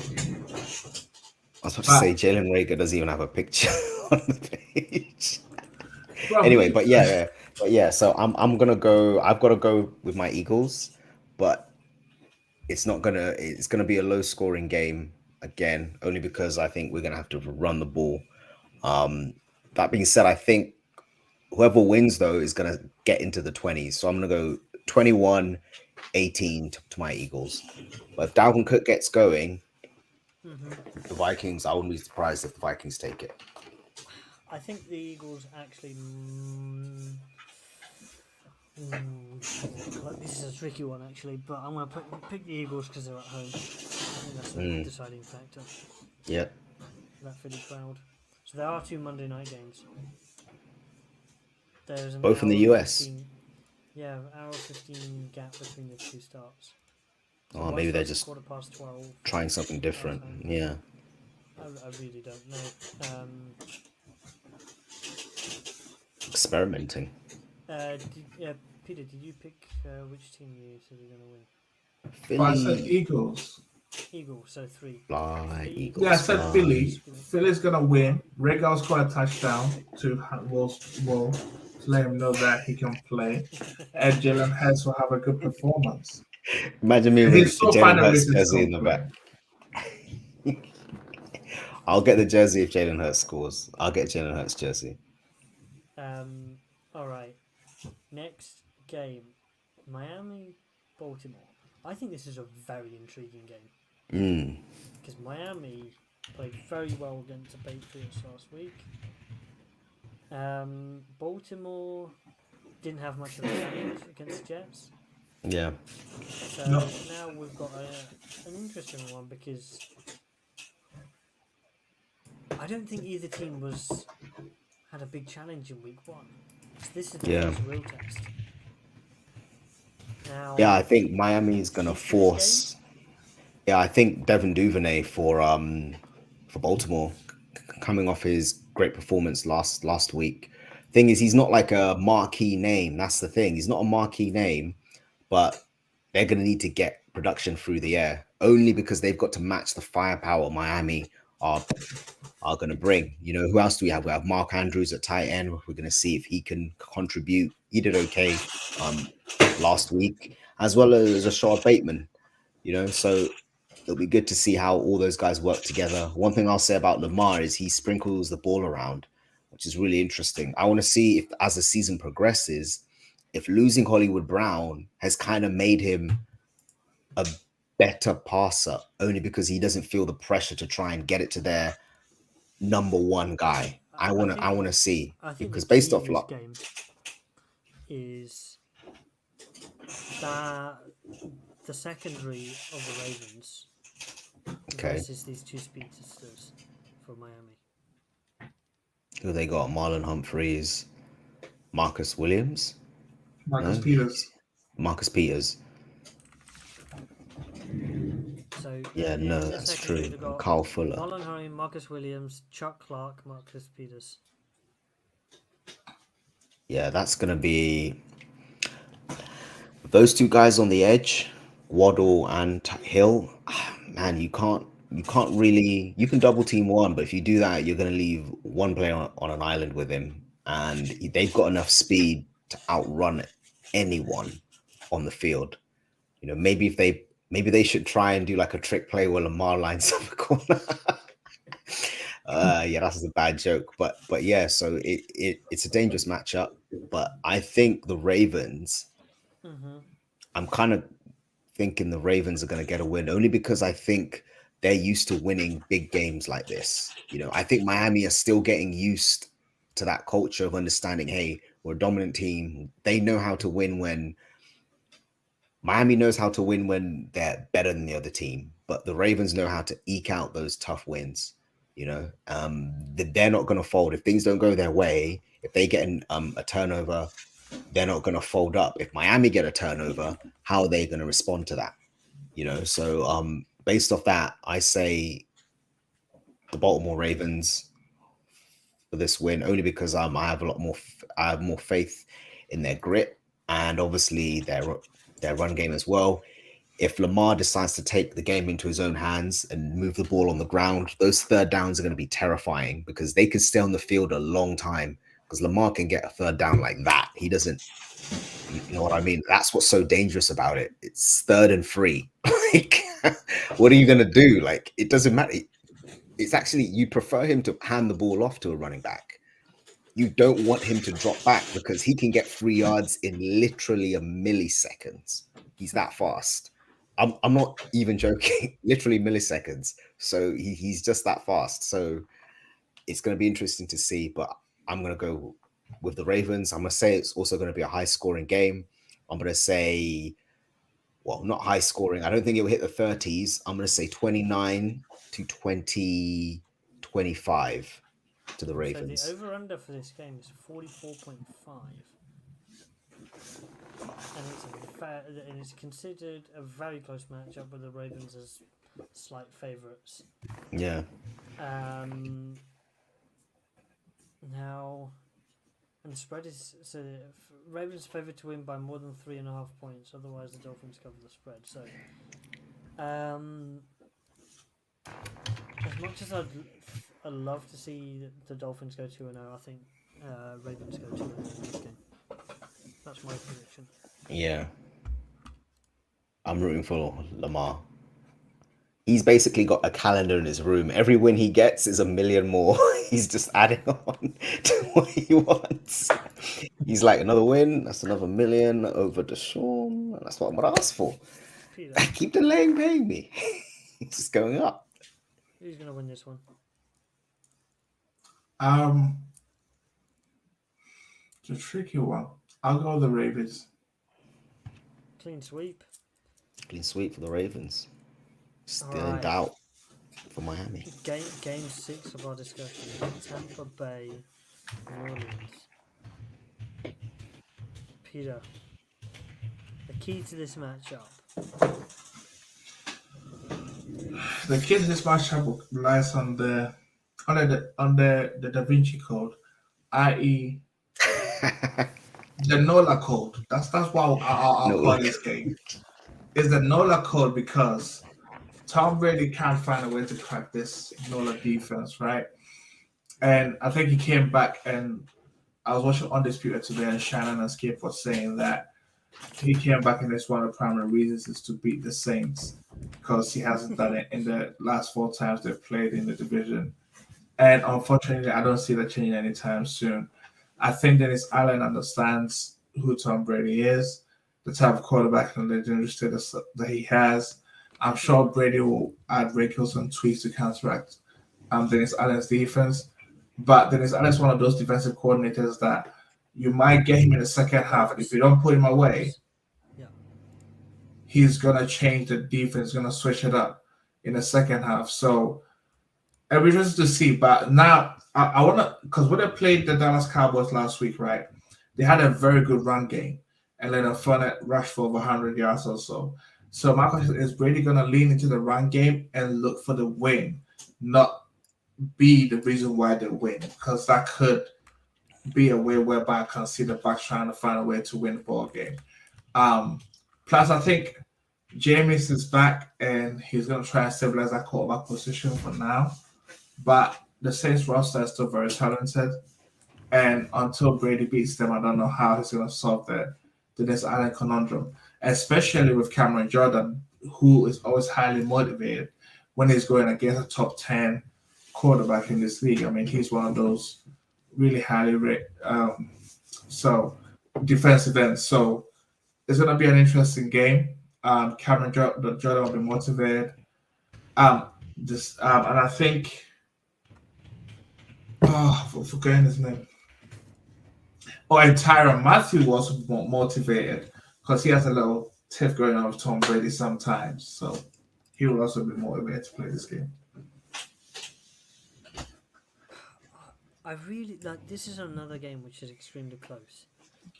I was about to say Jalen Rager doesn't even have a picture on the page. Well, Anyway, but yeah. So I'm gonna go. I've got to go with my Eagles, but it's gonna be a low scoring game again, only because I think we're gonna have to run the ball. That being said, I think whoever wins though is gonna get into the 20s. So I'm gonna go 21-18 to my Eagles. But if Dalvin Cook gets going, the Vikings, I wouldn't be surprised if the Vikings take it. I think the Eagles actually. This is a tricky one actually, but I'm going to pick the Eagles because they're at home. I think that's the deciding factor. Yeah. That Philly crowd. So there are two Monday night games. There's an Both in the hour US. 15 Yeah, hour 15 gap between the two starts. So Oh, one maybe they're starts just at 12:15. trying something different. Yeah. I really don't know. Experimenting. Peter, did you pick which team you said were going to win? Philly. But I said Eagles. Eagles, so 3. Fly, Eagles. Yeah, I said fly. Philly. Philly's gonna win. Regal scored a touchdown to let him know that he can play, and Jalen Hurts will have a good performance. Imagine me And with he's so Jalen finally Hurts to jersey still in the play. back. I'll get the jersey if Jalen Hurts scores. I'll get Jalen Hurts jersey. All right. Next game, Miami, Baltimore. I think this is a very intriguing game because Miami played very well against the Patriots last week. Baltimore didn't have much of a challenge against the Jets. Yeah. So now we've got an interesting one because I don't think either team had a big challenge in week 1. So this is the real test. Now, Yeah, I think Miami's gonna force. Yeah, I think Devin Duvernay for Baltimore, coming off his great performance last week. Thing is, he's not like a marquee name. That's the thing. He's not a marquee name, but they're gonna need to get production through the air only because they've got to match the firepower Miami are going to bring. You know, who else do we have? We have Mark Andrews at tight end. We're going to see if he can contribute. He did okay last week, as well as Rashad Bateman. You know, so it'll be good to see how all those guys work together. One thing I'll say about Lamar is he sprinkles the ball around, which is really interesting. I want to see if, as the season progresses, if losing Hollywood Brown has kind of made him a better passer, only because he doesn't feel the pressure to try and get it to their number one guy. I want to see, because based off this game is that the secondary of the Ravens versus these two speedsters for Miami. Who they got? Marlon Humphreys, Marcus Williams, Peters. Marcus Peters. So that's true. Carl Fuller, Marlon Humphrey, Marcus Williams, Chuck Clark, Marcus Peters. Yeah, that's gonna be those two guys on the edge, Waddle and Hill. Man, you can't really. You can double team one, but if you do that, you're gonna leave one player on an island with him, and they've got enough speed to outrun anyone on the field. You know, maybe they should try and do like a trick play where Lamar lines up a corner. Yeah, that's a bad joke, but yeah, so it's a dangerous matchup. But I think the Ravens. I'm kind of thinking the Ravens are going to get a win, only because I think they're used to winning big games like this. You know, I think Miami are still getting used to that culture of understanding, hey, We're a dominant team. They know how to win when Miami knows how to win when they're better than the other team, but the Ravens know how to eke out those tough wins. They're not going to fold if things don't go their way. If they get a turnover, they're not going to fold up. If Miami get a turnover, how are they going to respond to that? So based off that, I say the Baltimore Ravens for this win, only because I have more faith in their grit and obviously their run game as well. If Lamar decides to take the game into his own hands and move the ball on the ground, those third downs are going to be terrifying because they could stay on the field a long time because Lamar can get a third down like that. He doesn't, you know what I mean? That's what's so dangerous about it. It's 3rd and 3. Like, what are you going to do? Like, it doesn't matter. It's actually, you prefer him to hand the ball off to a running back. You don't want him to drop back because he can get 3 yards in literally a milliseconds. He's that fast. I'm not even joking, literally milliseconds. So he's just that fast. So it's going to be interesting to see, but I'm going to go with the Ravens. I'm going to say it's also going to be a high scoring game. I'm going to say, well, not high scoring. I don't think it will hit the 30s. I'm going to say 29 to 20, 25 to the Ravens. So the over-under for this game is 44.5. And it's considered a very close matchup with the Ravens as slight favourites. Yeah. Now, and the spread is Ravens favoured to win by more than 3.5 points. Otherwise, the Dolphins cover the spread. So, as much as I'd love to see the Dolphins go 2-0, I think Ravens go 2-0 in this game. That's my prediction. Yeah. I'm rooting for Lamar. He's basically got a calendar in his room. Every win he gets is a million more. He's just adding on to what he wants. He's like, another win, that's another million over Deshaun. That's what I'm going to ask for. Peter, Keep delaying paying me. It's just going up. who's going to win this one? It's a tricky one. I'll go with the Ravens. Clean sweep. Clean sweep for the Ravens. Still in Alright. doubt for Miami. Game 6 of our discussion. Tampa Bay, New Orleans. Peter, the key to this matchup. The key to this matchup relies on the Da Vinci Code, i.e., the NOLA code. That's why I'll call this game. It's the NOLA code because Tom Brady can't find a way to crack this NOLA defense, right? And I think he came back, and I was watching Undisputed today, and Shannon and Skip was saying that he came back, and that's one of the primary reasons is to beat the Saints because he hasn't done it in the last 4 times they've played in the division. And unfortunately, I don't see that changing anytime soon. I think Dennis Allen understands who Tom Brady is, the type of quarterback and the legendary status that he has. I'm sure Brady will add wrinkles and tweaks to counteract Dennis Allen's defense. But Dennis Allen's one of those defensive coordinators that you might get him in the second half. And if you don't put him away, he's going to change the defense, going to switch it up in the second half. So it'll be interesting to see. But now I want to, because when they played the Dallas Cowboys last week, right, they had a very good run game. And Leonard Fournette rushed for over 100 yards or so. So my question is Brady going to lean into the run game and look for the win, not be the reason why they win? Because that could be a way whereby I can see the Bucs trying to find a way to win the ball game. Plus, I think Jameis is back, and he's going to try and stabilize that quarterback position for now. But the Saints roster is still very talented. And until Brady beats them, I don't know how he's going to solve the Dennis Allen conundrum, especially with Cameron Jordan, who is always highly motivated when he's going against a top 10 quarterback in this league. I mean, he's one of those really highly rated defensive ends. So it's going to be an interesting game. Cameron Jordan will be motivated. And I think, forgetting his name. Oh, and Tyron Matthew was motivated because he has a little tiff going on with Tom Brady sometimes. So he will also be motivated to play this game. I really like. This is another game which is extremely close.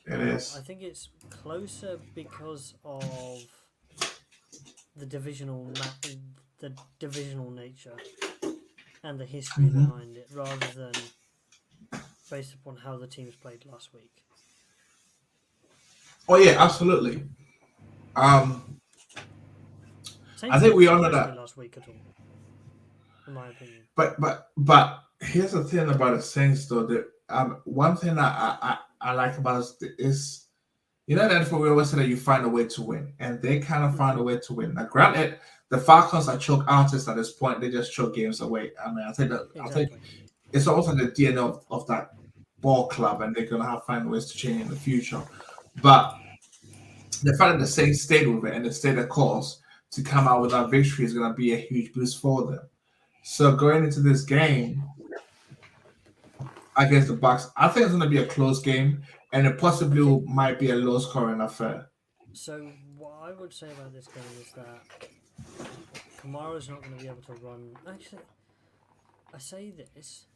It Now, is. I think it's closer because of the the divisional nature and the history Mhm. behind it, rather than based upon how the teams played last week. Oh yeah, absolutely. Um, I Saints think didn't we honor surprise me that. last week at all, in my opinion. But here's the thing about the Saints though. That one thing I like about us is you know in the NFL we always say that you find a way to win, and they kind of find a way to win. Now, granted, the Falcons are choke artists at this point; they just choke games away. I mean, I think that I think Exactly. it's almost like the DNA of that ball club, and they're gonna have to find ways to change in the future. But the fact that the Saints stayed with it and they stayed the course to come out with that victory is gonna be a huge boost for them. So going into this game against the Bucks, I think it's going to be a close game, and it I possibly think might be a low-scoring affair. so. What I would say about this game is that Kamara's not going to be able to run. Actually, I say this.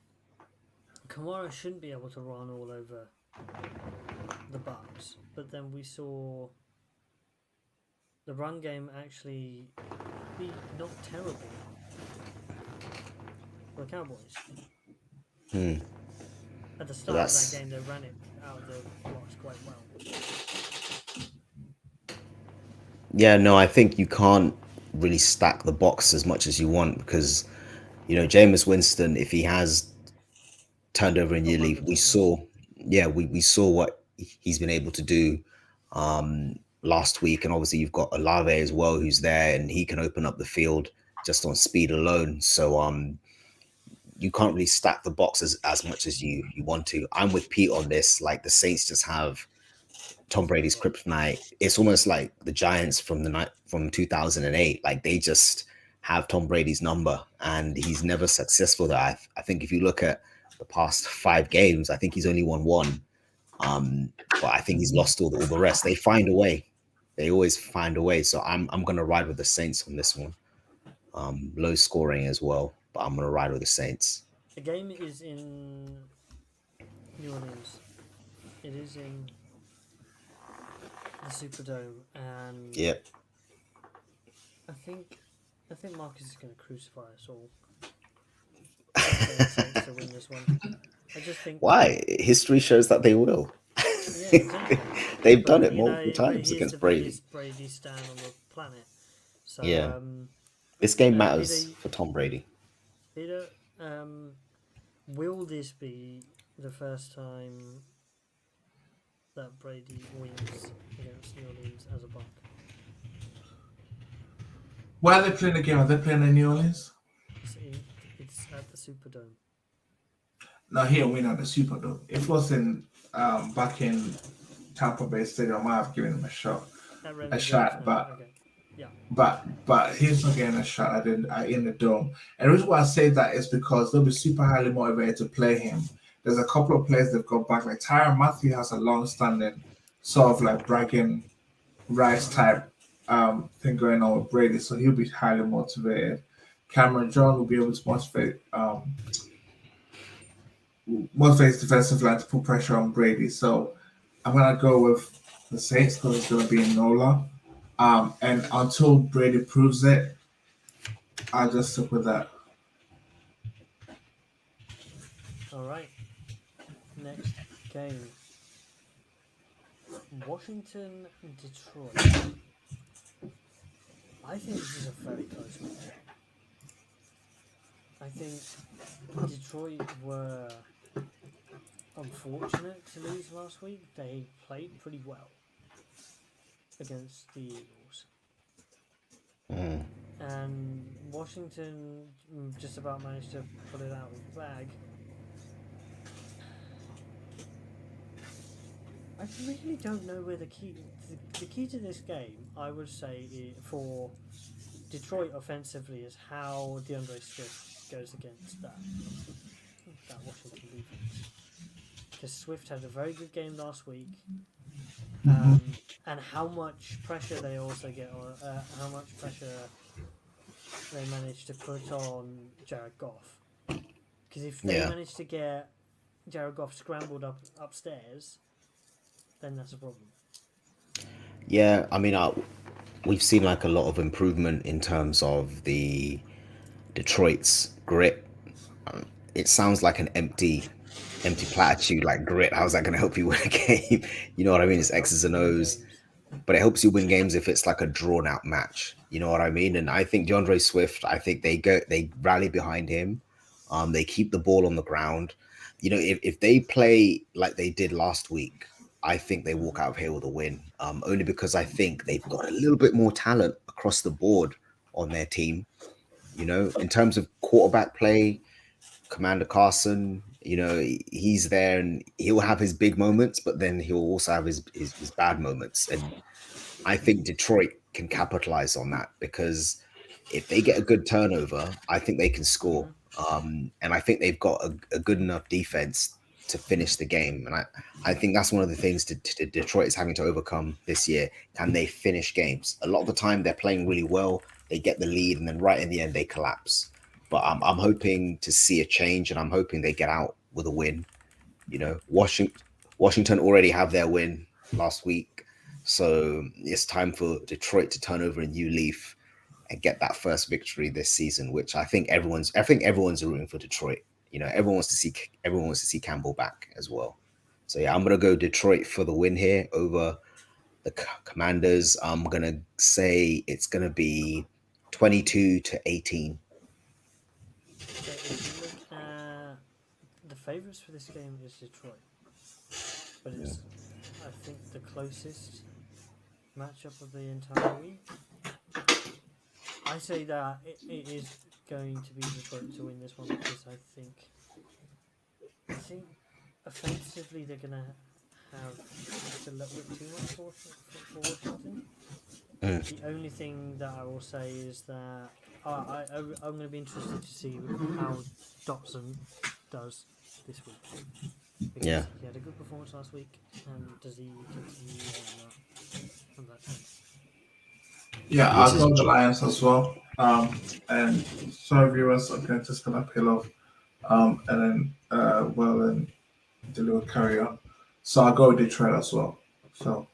Kamara shouldn't be able to run all over the Bucks, but then we saw the run game actually be not terrible for the Cowboys. Hmm. At the So start of that that's game, they ran it out of the blocks quite well. yeah. No, I think you can't really stack the box as much as you want because Jameis Winston, if he has turned over a Got new leaf, we performance. saw yeah we saw what he's been able to do last week, and obviously you've got Olave as well who's there and he can open up the field just on speed alone. So you can't really stack the box as much as you want to. I'm with Pete on this. Like the Saints just have Tom Brady's kryptonite. It's almost like the Giants from the night from 2008. Like they just have Tom Brady's number, and he's never successful there. I think if you look at the past 5 games, I think he's only won one. But I think he's lost all the rest. They find a way. They always find a way. So I'm gonna ride with the Saints on this one. Low scoring as well, but I'm gonna ride with the Saints. The game is in New Orleans. It is in the Superdome, and Yep. I think I think Marcus is going to crucify us all. The Saints to win this one. I just think. Why? History shows that they will. Yeah, exactly. They've done But it multiple but times he is the against Brady. biggest Brady stan on the planet. So, Yeah. This game matters Peter, for Tom Brady. Peter, will this be the first time that Brady wins against New Orleans as a Buck? Where are they playing the game? Are they playing in New Orleans? It's at the Superdome. No, here we not the Superdome. If it was in back in Tampa Bay Stadium, I might have given him a shot. But Okay. Yeah. but he's not getting a shot in the dome. And the reason why I say that is because they'll be super highly motivated to play him. There's a couple of players they've got back. Like Tyron Matthew has a long-standing sort of like bragging rights type thing going on with Brady, so he'll be highly motivated. Cameron John will be able to motivate his defensive line to put pressure on Brady. So I'm gonna go with the Saints because it's gonna be in NOLA. And until Brady proves it, I'll just stick with that. All right. Next game. Washington, Detroit. I think this is a very close match. I think Detroit were unfortunate to lose last week. They played pretty well against the Eagles. And Washington just about managed to put it out of the bag. I really don't know where the key to this game, I would say, for Detroit offensively, is how DeAndre Swift goes against that Washington defense. because Swift had a very good game last week, Mm-hmm. and how much pressure they also get, or how much pressure they manage to put on Jared Goff. Because if they Yeah. manage to get Jared Goff scrambled upstairs, then that's a problem. Yeah, I mean, we've seen like a lot of improvement in terms of the Detroit's grit. It sounds like an empty platitude, like grit. How's that going to help you win a game? You know what I mean? It's It helps X's and you win O's, games. but it helps you win games if it's like a drawn out match. You know what I mean? And I think DeAndre Swift, I think they rally behind him. They keep the ball on the ground. You know, if they play like they did last week, I think they walk out of here with a win. Only because I think they've got a little bit more talent across the board on their team. You know, in terms of quarterback play, Commander Carson, you know, he's there and he'll have his big moments, but then he'll also have his bad moments. And I think Detroit can capitalize on that because if they get a good turnover, I think they can score. And I think they've got a good enough defense to finish the game. And I think that's one of the things Detroit is having to overcome this year. Can they finish games? A lot of the time they're playing really well, they get the lead, and then right in the end they collapse. But I'm hoping to see a change, and I'm hoping they get out with a win. You know, Washington already have their win last week, so it's time for Detroit to turn over a new leaf and get that first victory this season. Which I think everyone's rooting for Detroit. You know, everyone wants to see Campbell back as well. So yeah, I'm gonna go Detroit for the win here over the Commanders. I'm gonna say it's gonna be 22-18. So if you look at the favourites for this game is Detroit, but Yeah. it's I think the closest matchup of the entire week. I say that it is going to be Detroit to win this one because I think offensively they're gonna have just a little bit too much for Washington. Mm. The only thing that I will say is that I'm going to be interested to see how Dotson does this week because Yeah. he had a good performance last week, and does he continue on that trend? Yeah, Which I'll is go with the Lions as well. And sorry, viewers, I'm just gonna peel off. And then well, then the little carry on. So I'll go with Detroit as well. So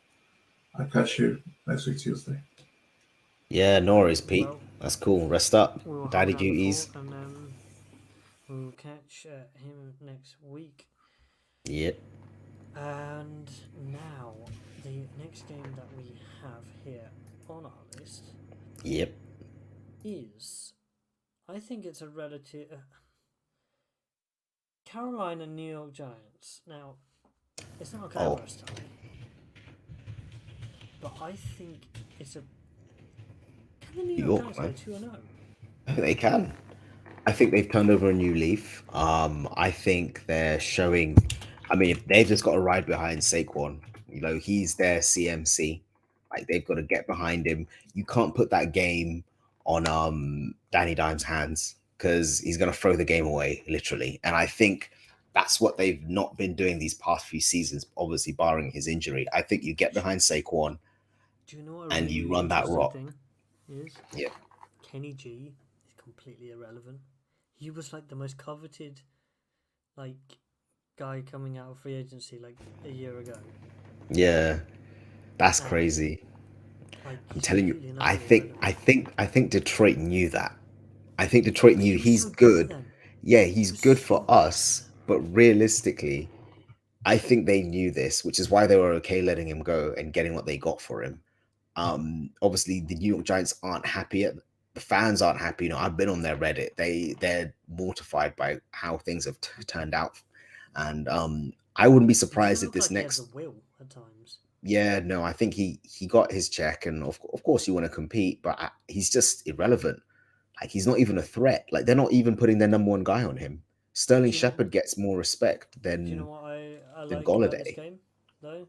I'll catch you next week Tuesday. Yeah, no worries, Pete. Well, That's cool. Rest up. we will Daddy hold down the duties. fort, and we'll catch him next week. Yep. And now the next game that we have here on our list Yep. is, I think it's a relative Carolina New York Giants. Now, it's not a glamorous time, but I think it's a. Can the New York York, Giants go man. 2-0? I think they can. I think they've turned over a new leaf. I think they're showing. I mean, if they've just got to ride behind Saquon. You know, he's their CMC. Like they've got to get behind him. You can't put that game on Danny Dimes' hands because he's going to throw the game away, literally. And I think that's what they've not been doing these past few seasons, obviously barring his injury. I think you get behind Saquon Do you know what a and really, you really run that interesting rock. thing is? Yeah. Kenny G is completely irrelevant. He was like the most coveted, like, guy coming out of free agency like a year ago. Yeah. That's And crazy. like I'm he's telling you, completely and I utterly think irrelevant. I think I think Detroit knew that. I think Detroit But knew he was he's so good for good. them. Yeah, He he's was good so for good. us, but realistically, I think they knew this, which is why they were okay letting him go and getting what they got for him. Obviously the New York Giants aren't happy at the fans aren't happy. You know, I've been on their Reddit. They're mortified by how things have turned out. And I wouldn't be He surprised didn't if look this like he had the next will at times. yeah, no, I think he got his check, and of course you want to compete, but he's just irrelevant. Like he's not even a threat. Like they're not even putting their number one guy on him. Sterling Do you know? Shepard gets more respect Do you know than what I than like about this Golladay. game though?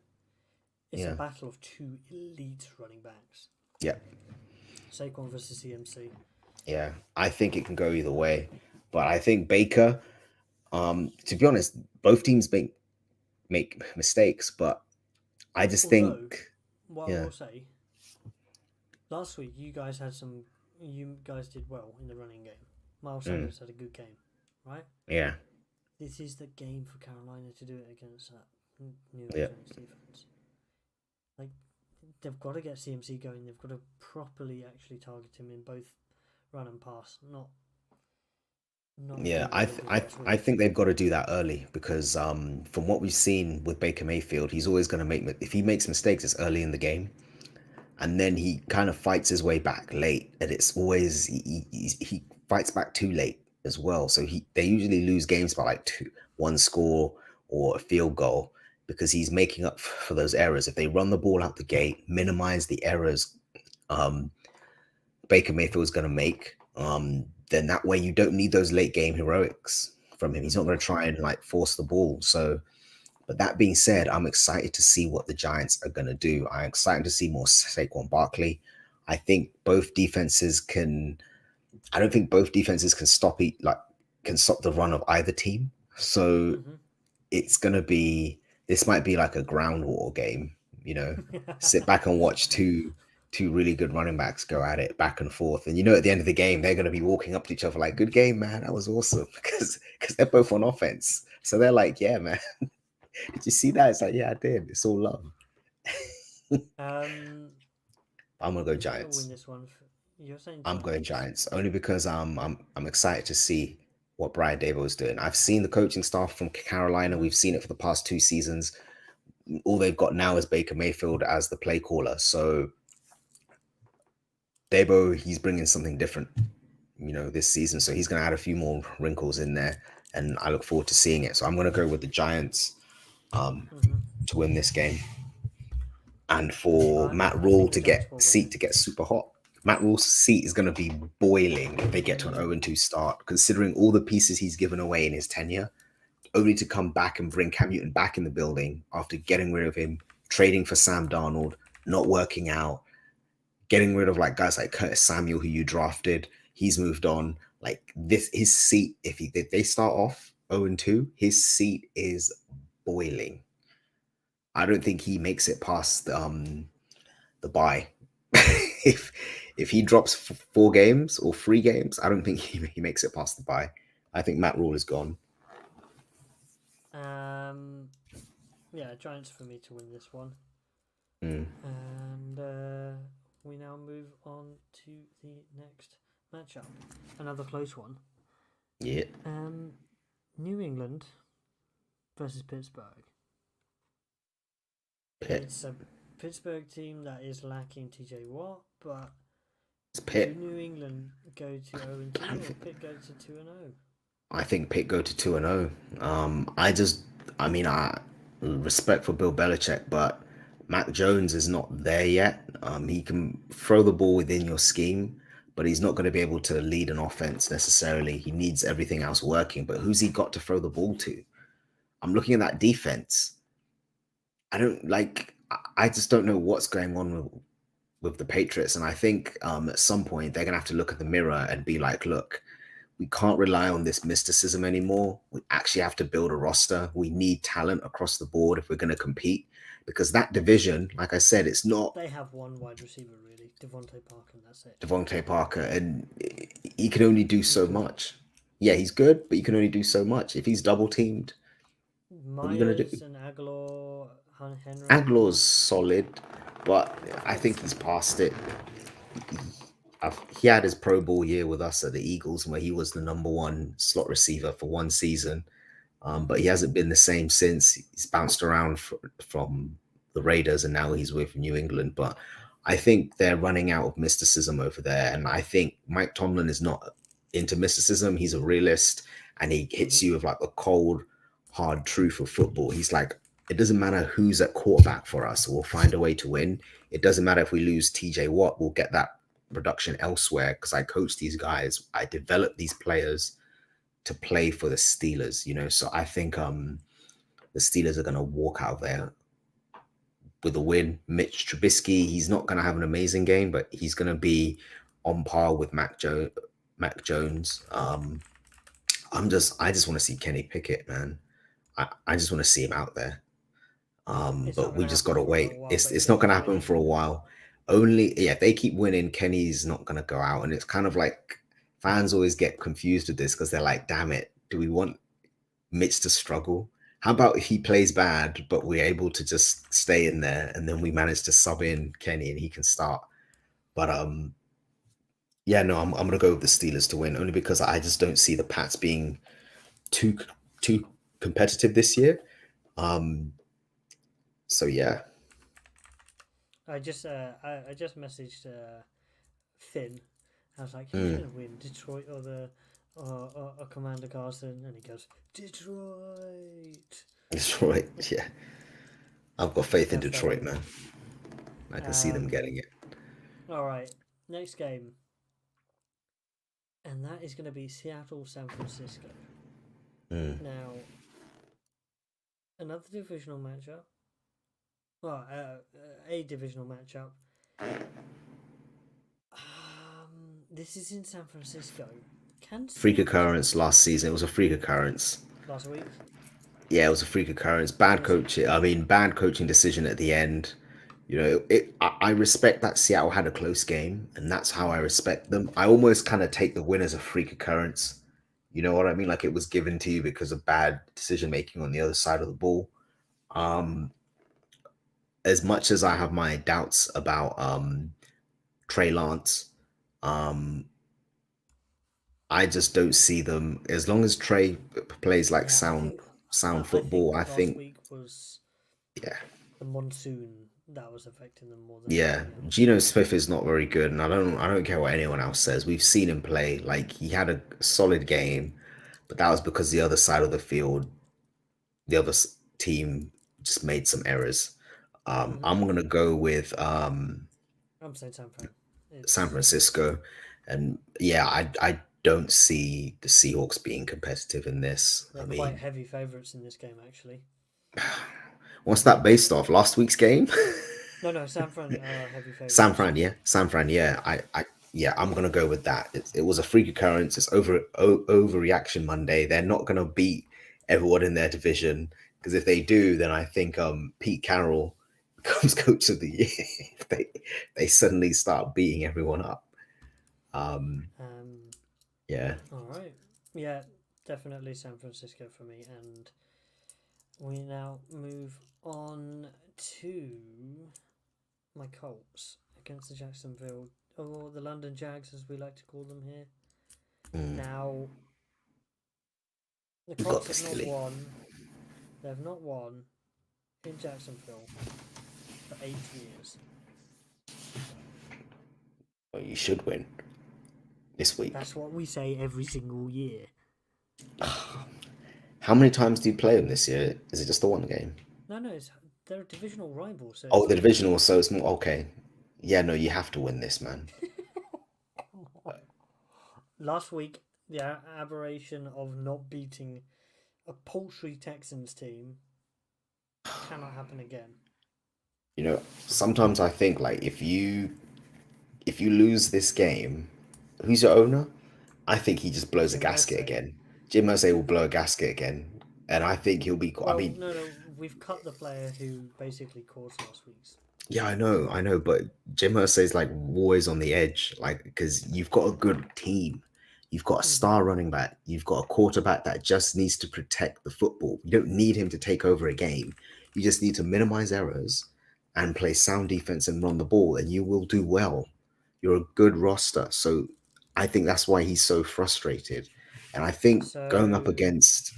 It's a Yeah, battle of two elite running backs. yeah, Saquon versus CMC. yeah. I think it can go either way, but I think Baker. To be honest, both teams make mistakes, but I just Although, think, what I yeah, will say, last week you guys had some. You guys did well in the running game. Miles mm, Sanders had a good game, right? yeah, This is the game for Carolina to do it against that New York yeah. Giants defense. Like, they've got to get CMC going. They've got to properly actually target him in both run and pass, not Yeah, do what they did last I week. think they've got to do that early because from what we've seen with Baker Mayfield, he's always going to if he makes mistakes, it's early in the game, and then he kind of fights his way back late, and it's always he fights back too late as well. So they usually lose games by like one score or a field goal because he's making up for those errors. If they run the ball out the gate, minimize the errors um, Baker Mayfield's going to make, then that way you don't need those late game heroics from him. He's not Mm-hmm. going to try and like force the ball. So, but that being said, I'm excited to see what the Giants are going to do. I'm excited to see more Saquon Barkley. I think both defenses can. I don't think both defenses can can stop the run of either team. So Mm-hmm. it's going to be. This might be like a ground war game. Sit back and watch two really good running backs go at it back and forth. And at the end of the game, they're going to be walking up to each other like, "Good game, man. That was awesome." Because they're both on offense. So they're like, "Yeah, man. Did you see that?" It's like, "Yeah, I did. It's all love." um, I'm gonna go who's gonna win Giants. this one? You're saying I'm going Giants. Giants only because I'm excited to see what Brian Dable is doing. I've seen the coaching staff from Carolina. Mm-hmm. We've seen it for the past 2 seasons. All they've got now is Baker Mayfield as the play caller. So Dabo, he's bringing something different, this season. So he's going to add a few more wrinkles in there, and I look forward to seeing it. So I'm going to go with the Giants Mm-hmm. to win this game, and for Matt I Rule think the to Giants get will win seat it. to get super hot. Matt Rule's seat is going to be boiling if they get to an 0-2 start, considering all the pieces he's given away in his tenure, only to come back and bring Cam Newton back in the building after getting rid of him, trading for Sam Darnold, not working out, getting rid of like guys like Curtis Samuel who you drafted. He's moved on. Like this, his seat. If they start off 0-2, his seat is boiling. I don't think he makes it past the bye. if if he drops 4 games or 3 games, I don't think he makes it past the bye. I think Matt Rule is gone. Yeah, Giants for me to win this one. Mm. And we now move on to the next matchup. Another close one. Yeah. New England versus Pittsburgh. Pitt. It's a Pittsburgh team that is lacking TJ Watt, but It's do Pitt. New England go to 0-2 or Pitt go to 2-0? I think Pitt go to 2-0. I respect for Bill Belichick, but Mac Jones is not there yet. He can throw the ball within your scheme, but he's not going to be able to lead an offense necessarily. He needs everything else working. But who's he got to throw the ball to? I'm looking at that defense. I just don't know what's going on with the Patriots. And I think at some point they're going to have to look at the mirror and be like, look, we can't rely on this mysticism anymore. We actually have to build a roster. We need talent across the board if we're going to compete. Because that division, like I said, it's not They have one wide receiver, really, Devontae Parker, and that's it. Devontae Parker, and he can only do so much. Yeah, he's good, but he can only do so much. If he's double teamed, what are you going to do? And Aguilar, Henry. Aguilar's solid, but I think he's past it. He had his Pro Bowl year with us at the Eagles, where he was the #1 slot receiver for 1 season. But he hasn't been the same since. He's bounced around from the Raiders, and now he's with New England. But I think they're running out of mysticism over there. And I think Mike Tomlin is not into mysticism. He's a realist, and he hits you with like the cold, hard truth of football. He's like, it doesn't matter who's at quarterback for us. We'll find a way to win. It doesn't matter if we lose TJ Watt. We'll get that production elsewhere because I coach these guys. I develop these players to play for the Steelers, So I think the Steelers are going to walk out there with a win. Mitch Trubisky, he's not going to have an amazing game, but he's going to be on par with Mac Jones. I just want to see Kenny Pickett, man. I just want to see him out there. It's not But we gonna just happen gotta for a wait. while, It's but if it's they not gonna keep happen winning, for a while. Only if they keep winning, Kenny's not gonna go out, and it's kind of like fans always get confused with this because they're like, "Damn it, do we want Mitch to struggle? How about he plays bad, but we're able to just stay in there, and then we manage to sub in Kenny and he can start." But yeah, no, I'm gonna go with the Steelers to win only because I just don't see the Pats being too too competitive this year. Um, so yeah. I just messaged Finn. I was like, "Who's Mm, gonna win, Detroit or the or Commander Carson?" And he goes, "Detroit." Detroit, yeah. I've got faith in That's Detroit, funny. man. I can see them getting it. All right, next game, and that is going to be Seattle San Francisco. Mm. Now, another divisional matchup. Well, a divisional matchup. This is in San Francisco. Can Freak Seattle occurrence last season. It was a freak occurrence. last week? Yeah, it was a freak occurrence. Bad Was it? coaching. I mean, bad coaching decision at the end. You know, I respect that Seattle had a close game, and that's how I respect them. I almost kind of take the win as a freak occurrence. You know what I mean? Like it was given to you because of bad decision making on the other side of the ball. Um, as much as I have my doubts about Trey Lance, um, I just don't see them as long as Trey plays like Yeah, sound I think football. I last think week was yeah. the monsoon that was affecting them more than Yeah, anything else. Geno Smith is not very good, and I don't care what anyone else says. We've seen him play. Like he had a solid game, but that was because the other side of the field, the other team just made some errors. Mm-hmm. I'm gonna go with I'm saying San Fran. San It's Francisco, and yeah, I don't see the Seahawks being competitive in this. they're I quite mean, heavy favourites in this game actually. what's that based off? Last week's game? No, San Fran are heavy San favourites. Fran, yeah, San Fran, yeah. Yeah, I'm gonna go with that. It was a freak occurrence. It's overreaction Monday. They're not gonna beat everyone in their division because if they do, then I think Pete Carroll becomes coach of the year. If they suddenly start beating everyone up. Um, Um, yeah, all right, yeah, definitely San Francisco for me, and we now move on to my Colts against the Jacksonville or the London Jags, as we like to call them here. mm, Now, the you got Colts this, have not Philly. won. They have not won in Jacksonville for 8 years. Well, you should win this week. That's what we say every single year. How many times do you play them this year? Is it just the one game? No, they're a divisional rival. So Oh, the divisional. So it's more okay. Yeah, no, you have to win this, man. last week, the aberration of not beating a paltry Texans team cannot happen again. You know, sometimes I think like if you lose this game, who's your owner? I think he just blows a Jim gasket Irsay. again. Jim Irsay will blow a gasket again, and I think he'll be. I Well, mean, no, we've cut the player who basically caused last week's. yeah, I know, but Jim Irsay's like always on the edge, like because you've got a good team, you've got a star running back, you've got a quarterback that just needs to protect the football. You don't need him to take over a game. You just need to minimize errors and play sound defense and run the ball, and you will do well. You're a good roster, so I think that's why he's so frustrated. And I think going up So, against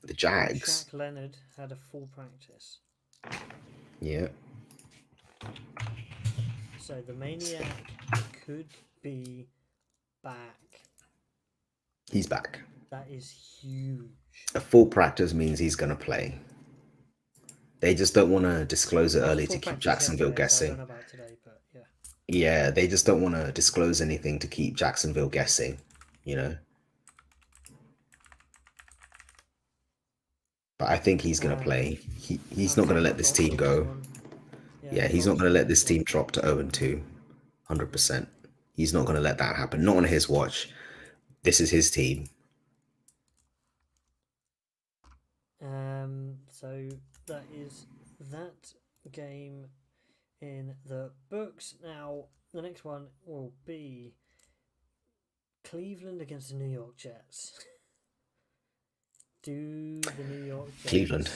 the Jags, Shaq Leonard had a full practice. yeah, So the Maniac could be back. he's back. That is huge. A full practice means he's going to play. They just don't want to disclose it early to Full keep practice Jacksonville yesterday, so I don't guessing. know about today, but yeah. Yeah, they just don't want to disclose anything to keep Jacksonville guessing, you know. But I think he's going to play. He's I'm not going to saying let this Colts team will go. win one. Yeah, he's not Colts going to will let win this one. team drop to 0-2. 100%. He's not going to let that happen. Not on his watch. This is his team. So that is that game in the books. Now, the next one will be Cleveland against the New York Jets. Do the New York Jets Cleveland.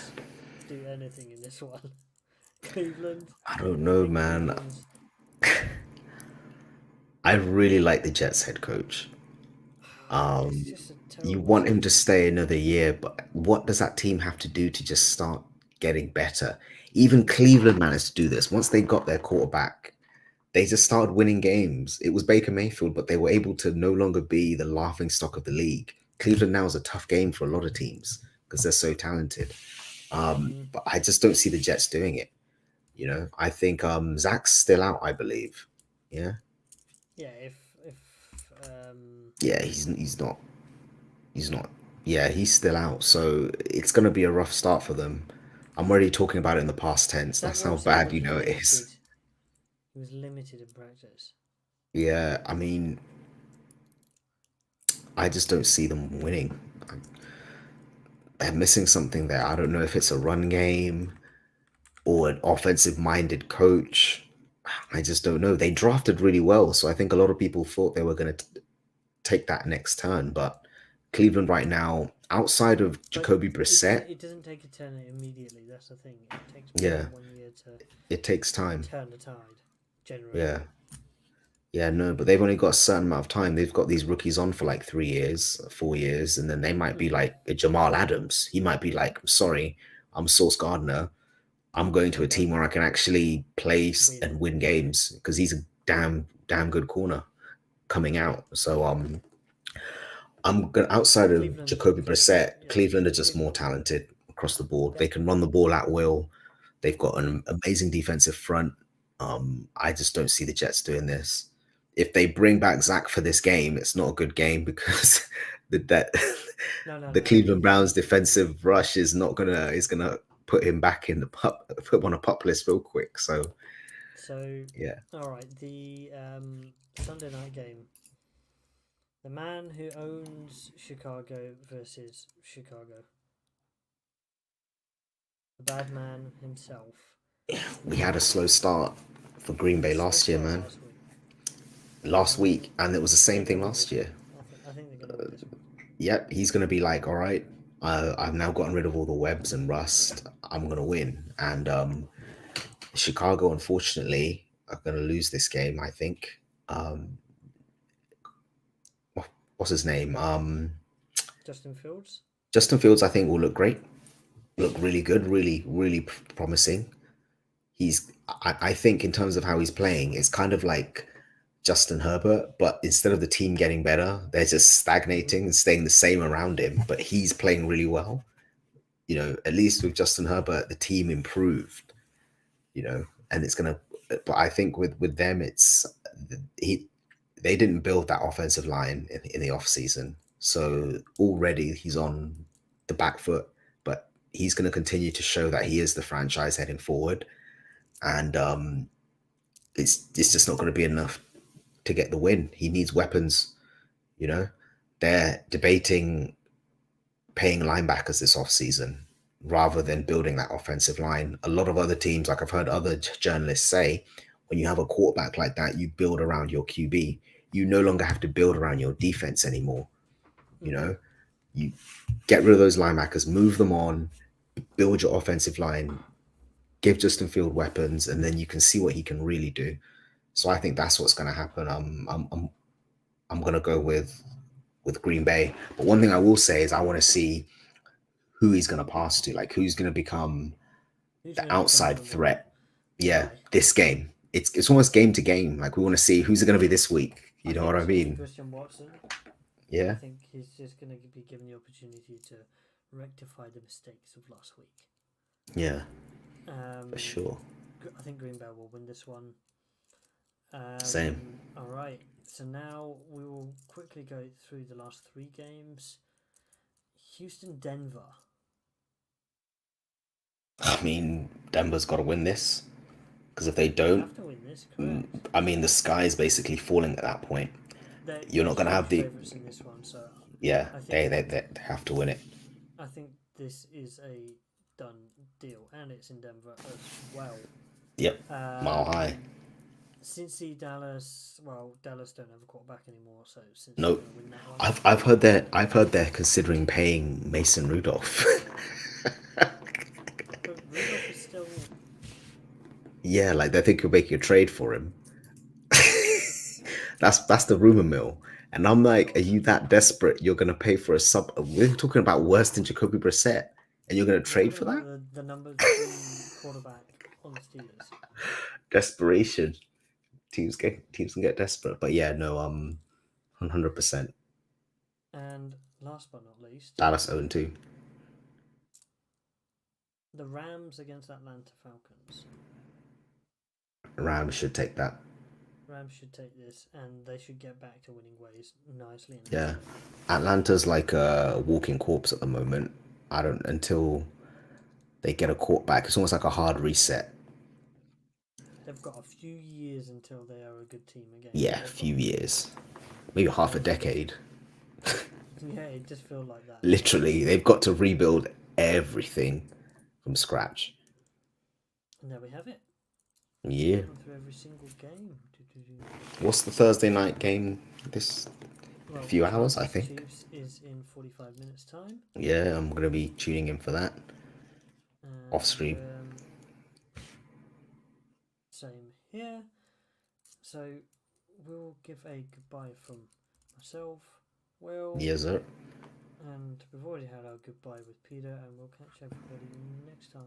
do anything in this one? Cleveland. I don't know, think man. Cleveland's- I really like the Jets head coach. it's just a terrible You want him season. to stay another year, but what does that team have to do to just start getting better? Even Cleveland managed to do this. Once they got their quarterback, they just started winning games. It was Baker Mayfield, but they were able to no longer be the laughing stock of the league. Cleveland now is a tough game for a lot of teams because they're so talented. But I just don't see the Jets doing it. You know, I think Zach's still out, I believe. Yeah. Yeah, if Yeah, he's not. Yeah, he's still out. So it's gonna be a rough start for them. I'm already talking about it in the past tense. Zach That's how Wilson bad was you know it is. limited. He was limited in practice. Yeah, I mean, I just don't see them winning. They're missing something there. I don't know if it's a run game or an offensive minded coach. I just don't know. They drafted really well, so I think a lot of people thought they were going to take that next turn. But Cleveland right now, outside of But Jacoby Brissett, it doesn't take a turn immediately. That's the thing. It takes Yeah. 1 year to it takes time. turn the tide. Generally. Yeah. Yeah, no, but they've only got a certain amount of time. They've got these rookies on for like 3 years, 4 years, and then they might be like a Jamal Adams. He might be like, sorry, I'm Sauce Gardner. I'm going to a team where I can actually place and win games because he's a damn good corner coming out. So I'm gonna outside of Cleveland- Jacoby Brissett, yeah, Cleveland are just more Cleveland. talented across the board. They can run the ball at will. They've got an amazing defensive front. I just don't see the Jets doing this. If they bring back Zach for this game, it's not a good game because the No. Cleveland Browns defensive rush is gonna put him back in the put him on a pup list real quick. So So yeah, all right, the Sunday night game. The man who owns Chicago versus Chicago. The bad man himself. we had a slow start for Green Bay last year, man. Last week, and it was the same thing last year. I think they're gonna win this one. Yep, he's going to be like, all right, I've now gotten rid of all the webs and rust. I'm going to win. And Chicago, unfortunately, are going to lose this game, I think. What's his name? Justin Fields. Justin Fields, I think, will look great. Look really good, really promising. I think in terms of how he's playing, it's kind of like Justin Herbert, but instead of the team getting better, they're just stagnating and staying the same around him. But he's playing really well. You know, at least with Justin Herbert, the team improved. You know, and it's gonna. But I think with them, they didn't build that offensive line in the off season, so already he's on the back foot. But he's going to continue to show that he is the franchise heading forward, and it's just not going to be enough to get the win. He needs weapons. You know, they're debating paying linebackers this offseason rather than building that offensive line. A lot of other teams, like I've heard other journalists say, when you have a quarterback like that, you build around your QB. You no longer have to build around your defense anymore. You know, you get rid of those linebackers, move them on, build your offensive line, give Justin Field weapons, and then you can see what he can really do. So I think that's what's going to happen. I'm going to go with Green Bay. But one thing I will say is I want to see who he's going to pass to, like who's going to become the outside threat. Yeah, this game. It's almost game to game. Like we want to see who's it going to be this week. You know what I mean? Christian Watson. Yeah. I think he's just going to be given the opportunity to rectify the mistakes of last week. Yeah. For sure. I think Green Bay will win this one. Same. All right. So now we will quickly go through the last 3 games. Houston, Denver. I mean, Denver's got to win this because if they They don't, have to win this, correct? I mean, the sky is basically falling at that point. You're not going to have the favorites in this one, so yeah. I They think- have to win it. I think this is a done deal, and it's in Denver as well. Yep. Mile high. Cincy, Dallas. Well, Dallas don't have a quarterback anymore, so Cincy's Nope. gonna win that one. I've heard they're considering paying Mason Rudolph. But Rudolph is still. Yeah, like they think you're making a trade for him. That's the rumor mill. And I'm like, are you that desperate? You're gonna pay for a sub? We're talking about worse than Jacoby Brissett, and you're gonna trade for that? The number 2 quarterback on the Steelers. Desperation. Teams can get desperate, but yeah, no, 100%. And last but not least, Dallas 0-2. the Rams against Atlanta Falcons. Rams should take that. Rams should take this, and they should get back to winning ways nicely. And Yeah, Atlanta's like a walking corpse at the moment. I don't until they get a quarterback. It's almost like a hard reset. They've got a few years until they are a good team again. Yeah, a few years, maybe half a decade. Yeah, it just feels like that. Literally, they've got to rebuild everything from scratch. And there we have it. Yeah. Gone through every single game. What's the Thursday night game? This Well, few hours, I Kansas think. Chiefs is in 45 minutes time. Yeah, I'm gonna be tuning in for that. And, Off stream. Same here. So we'll give a goodbye from myself, Will, Yes, sir. and we've already had our goodbye with Peter, and we'll catch everybody next time.